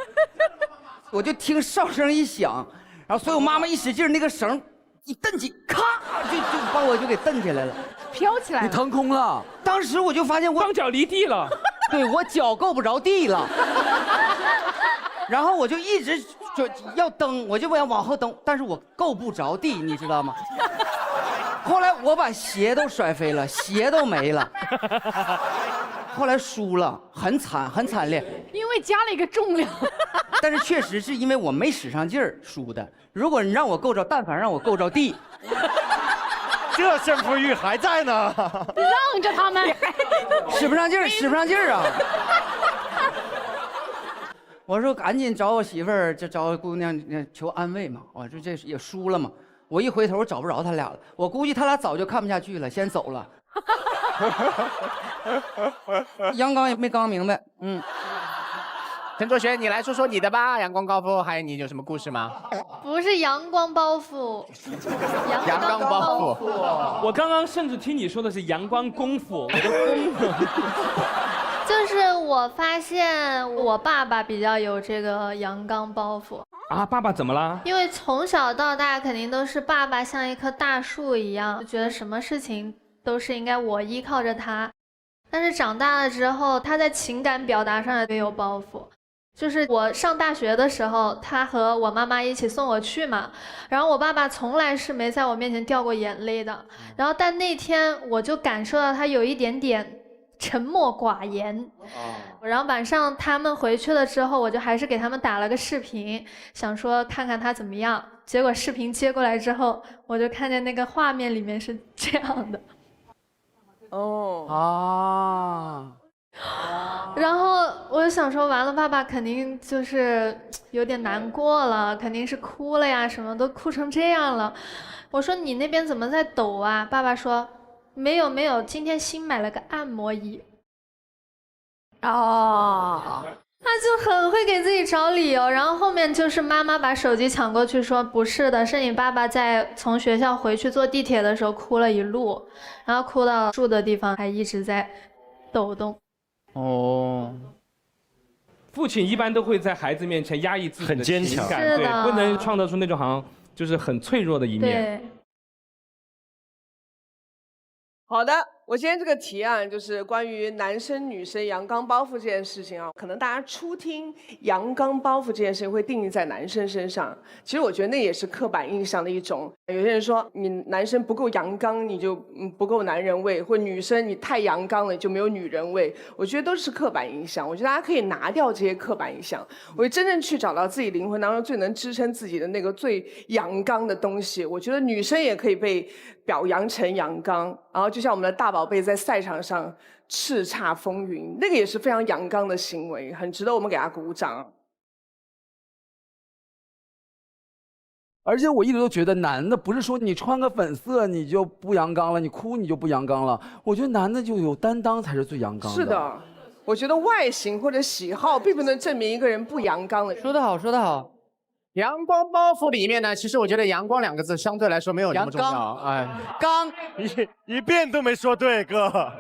Speaker 16: 我就听哨声一响，然后所有妈妈一使劲，那个绳一蹬起，咔就把我就给蹬起来了，
Speaker 11: 飘起来了，
Speaker 5: 你腾空了。
Speaker 16: 当时我就发现我
Speaker 2: 双脚离地了，
Speaker 16: 对我脚够不着地了。然后我就一直就要蹬，我就往后蹬，但是我够不着地，你知道吗？后来我把鞋都摔飞了，鞋都没了。后来输了，很惨烈。
Speaker 11: 因为加了一个重量。
Speaker 16: 但是确实是因为我没使上劲儿输的。如果你让我够着，但凡让我够着地，
Speaker 4: 这胜负欲还在呢。
Speaker 11: 让着他们，
Speaker 16: 使不上劲儿啊！我说赶紧找我媳妇儿，就找姑娘求安慰嘛。我说这也输了嘛。我一回头找不着他俩了，我估计他俩早就看不下去了，先走了。阳刚也没刚明白，
Speaker 1: 陈卓璇，你来说说你的吧，阳光高夫，还有你有什么故事吗？
Speaker 12: 不是阳光包袱，
Speaker 1: 阳刚包袱。
Speaker 2: 我刚刚甚至听你说的是阳光功夫，我都疯了。
Speaker 12: 就是我发现我爸爸比较有这个阳刚包袱，
Speaker 2: 啊，爸爸怎么了？
Speaker 12: 因为从小到大肯定都是爸爸像一棵大树一样，就觉得什么事情都是应该我依靠着他。但是长大了之后，他在情感表达上也有包袱。就是我上大学的时候，他和我妈妈一起送我去嘛，然后我爸爸从来是没在我面前掉过眼泪的。然后但那天我就感受到他有一点点沉默寡言。然后晚上他们回去了之后，我就还是给他们打了个视频，想说看看他怎么样。结果视频接过来之后，我就看见那个画面里面是这样的。然后我就想说，完了，爸爸肯定就是有点难过了，肯定是哭了呀，什么都哭成这样了。我说你那边怎么在抖啊？爸爸说没有没有，今天新买了个按摩仪。他就很会给自己找理由，然后后面就是妈妈把手机抢过去说不是的，是你爸爸在从学校回去坐地铁的时候哭了一路，然后哭到住的地方还一直在抖动。
Speaker 2: 父亲一般都会在孩子面前压抑自己的
Speaker 4: 很坚强，
Speaker 2: 情感，对，不能创造出那种好像就是很脆弱的一面。
Speaker 3: 对。好的，我今天这个提案就是关于男生女生阳刚包袱这件事情啊，可能大家初听阳刚包袱这件事情会定义在男生身上，其实我觉得那也是刻板印象的一种。有些人说你男生不够阳刚，你就不够男人味，或女生你太阳刚了就没有女人味，我觉得都是刻板印象。我觉得大家可以拿掉这些刻板印象，我真正去找到自己灵魂当中最能支撑自己的那个最阳刚的东西。我觉得女生也可以被表扬成阳刚，然后就像我们的大宝贝在赛场上叱咤风云，那个也是非常阳刚的行为，很值得我们给他鼓掌。
Speaker 5: 而且我一直都觉得，男的不是说你穿个粉色你就不阳刚了，你哭你就不阳刚了。我觉得男的就有担当才是最阳刚的。
Speaker 3: 是的，我觉得外形或者喜好并不能证明一个人不阳刚的。
Speaker 16: 说得好，说得好。
Speaker 1: 阳光包袱里面呢，其实我觉得阳光两个字相对来说没有那么重要。哎，
Speaker 16: 刚
Speaker 4: 一遍都没说对，哥。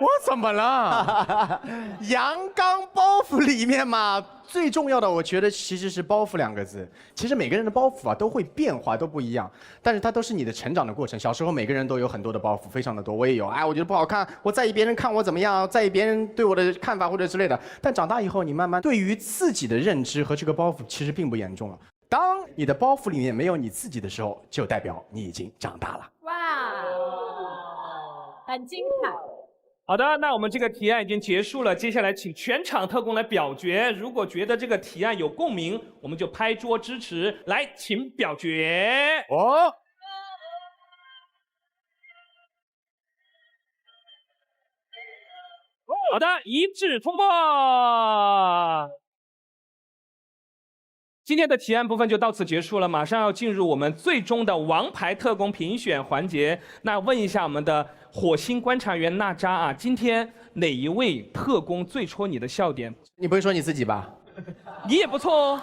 Speaker 1: 我怎么了？阳刚包袱里面嘛，最重要的我觉得其实是包袱两个字。其实每个人的包袱啊都会变化，都不一样，但是它都是你的成长的过程。小时候每个人都有很多的包袱，非常的多，我也有。哎，我觉得不好看，我在意别人看我怎么样，在意别人对我的看法或者之类的。但长大以后，你慢慢对于自己的认知和这个包袱其实并不严重了。当你的包袱里面没有你自己的时候，就代表你已经长大了。
Speaker 12: 哇，很精彩。
Speaker 2: 好的，那我们这个提案已经结束了，接下来请全场特工来表决。如果觉得这个提案有共鸣，我们就拍桌支持。来，请表决。好的，一致通过。今天的提案部分就到此结束了，马上要进入我们最终的王牌特工评选环节。那问一下我们的火星观察员娜扎啊，今天哪一位特工最戳你的笑点？
Speaker 1: 你不会说你自己吧？
Speaker 2: 你也不错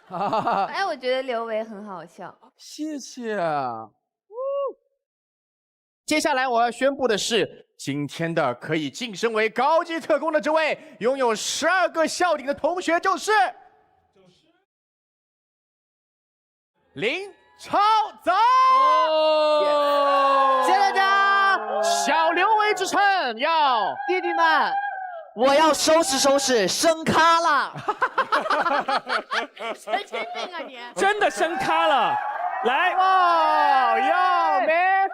Speaker 6: 哦。哎，我觉得刘维很好笑。
Speaker 5: 谢谢。
Speaker 1: 接下来我要宣布的是，今天的可以晋升为高级特工的这位拥有12个笑点的同学就是林超走。
Speaker 7: 谢谢大家。
Speaker 1: 小刘维之称要
Speaker 7: 弟弟们，我要收拾收拾升咖了。
Speaker 11: 神经病啊你！
Speaker 2: 真的升咖了，来，
Speaker 7: 哟 man，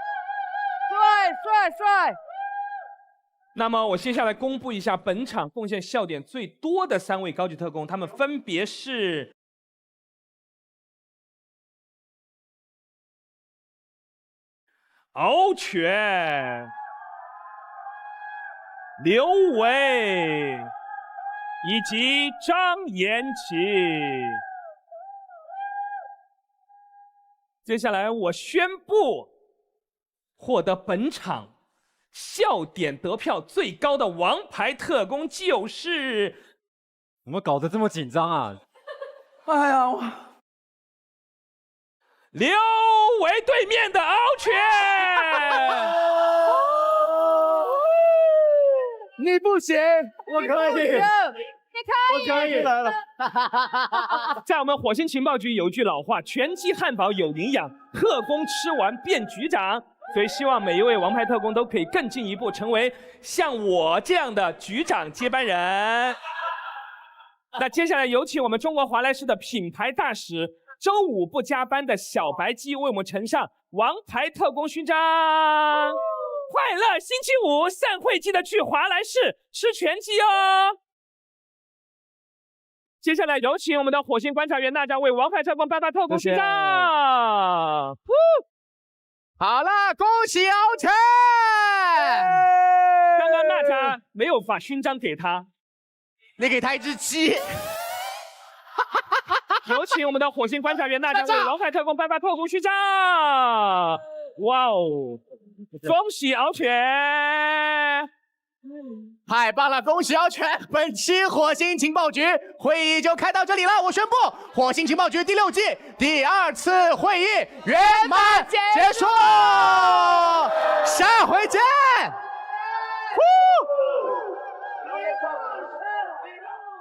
Speaker 7: 帅！
Speaker 2: 那么我接下来公布一下本场贡献笑点最多的3位高级特工，他们分别是敖犬、刘维以及张延琪。接下来我宣布，获得本场笑点得票最高的王牌特工就是
Speaker 14: 怎么搞得这么紧张啊？
Speaker 5: 哎呀，
Speaker 2: 刘维对面的敖犬。
Speaker 7: 你不行，我可以。
Speaker 2: 我可以来了。在我们火星情报局有一句老话：拳击汉堡有营养，特工吃完变局长。所以希望每一位王牌特工都可以更进一步，成为像我这样的局长接班人。那接下来有请我们中国华莱士的品牌大使，周五不加班的小白鸡为我们呈上王牌特工勋章。快乐星期五，散会记得去华莱士吃全鸡哦。接下来有请我们的火星观察员娜扎为王牌特工颁发特工勋章。
Speaker 21: 好了，恭喜敖晨！
Speaker 2: 刚刚娜扎没有把勋章给他，
Speaker 21: 你给他一只鸡。
Speaker 2: 有请我们的火星观察员娜扎为王牌特工颁发特工勋章。哇哦！恭喜敖犬！
Speaker 21: 太棒了，恭喜敖犬！本期火星情报局会议就开到这里了，我宣布火星情报局第6季第2次会议圆满结束，下回见。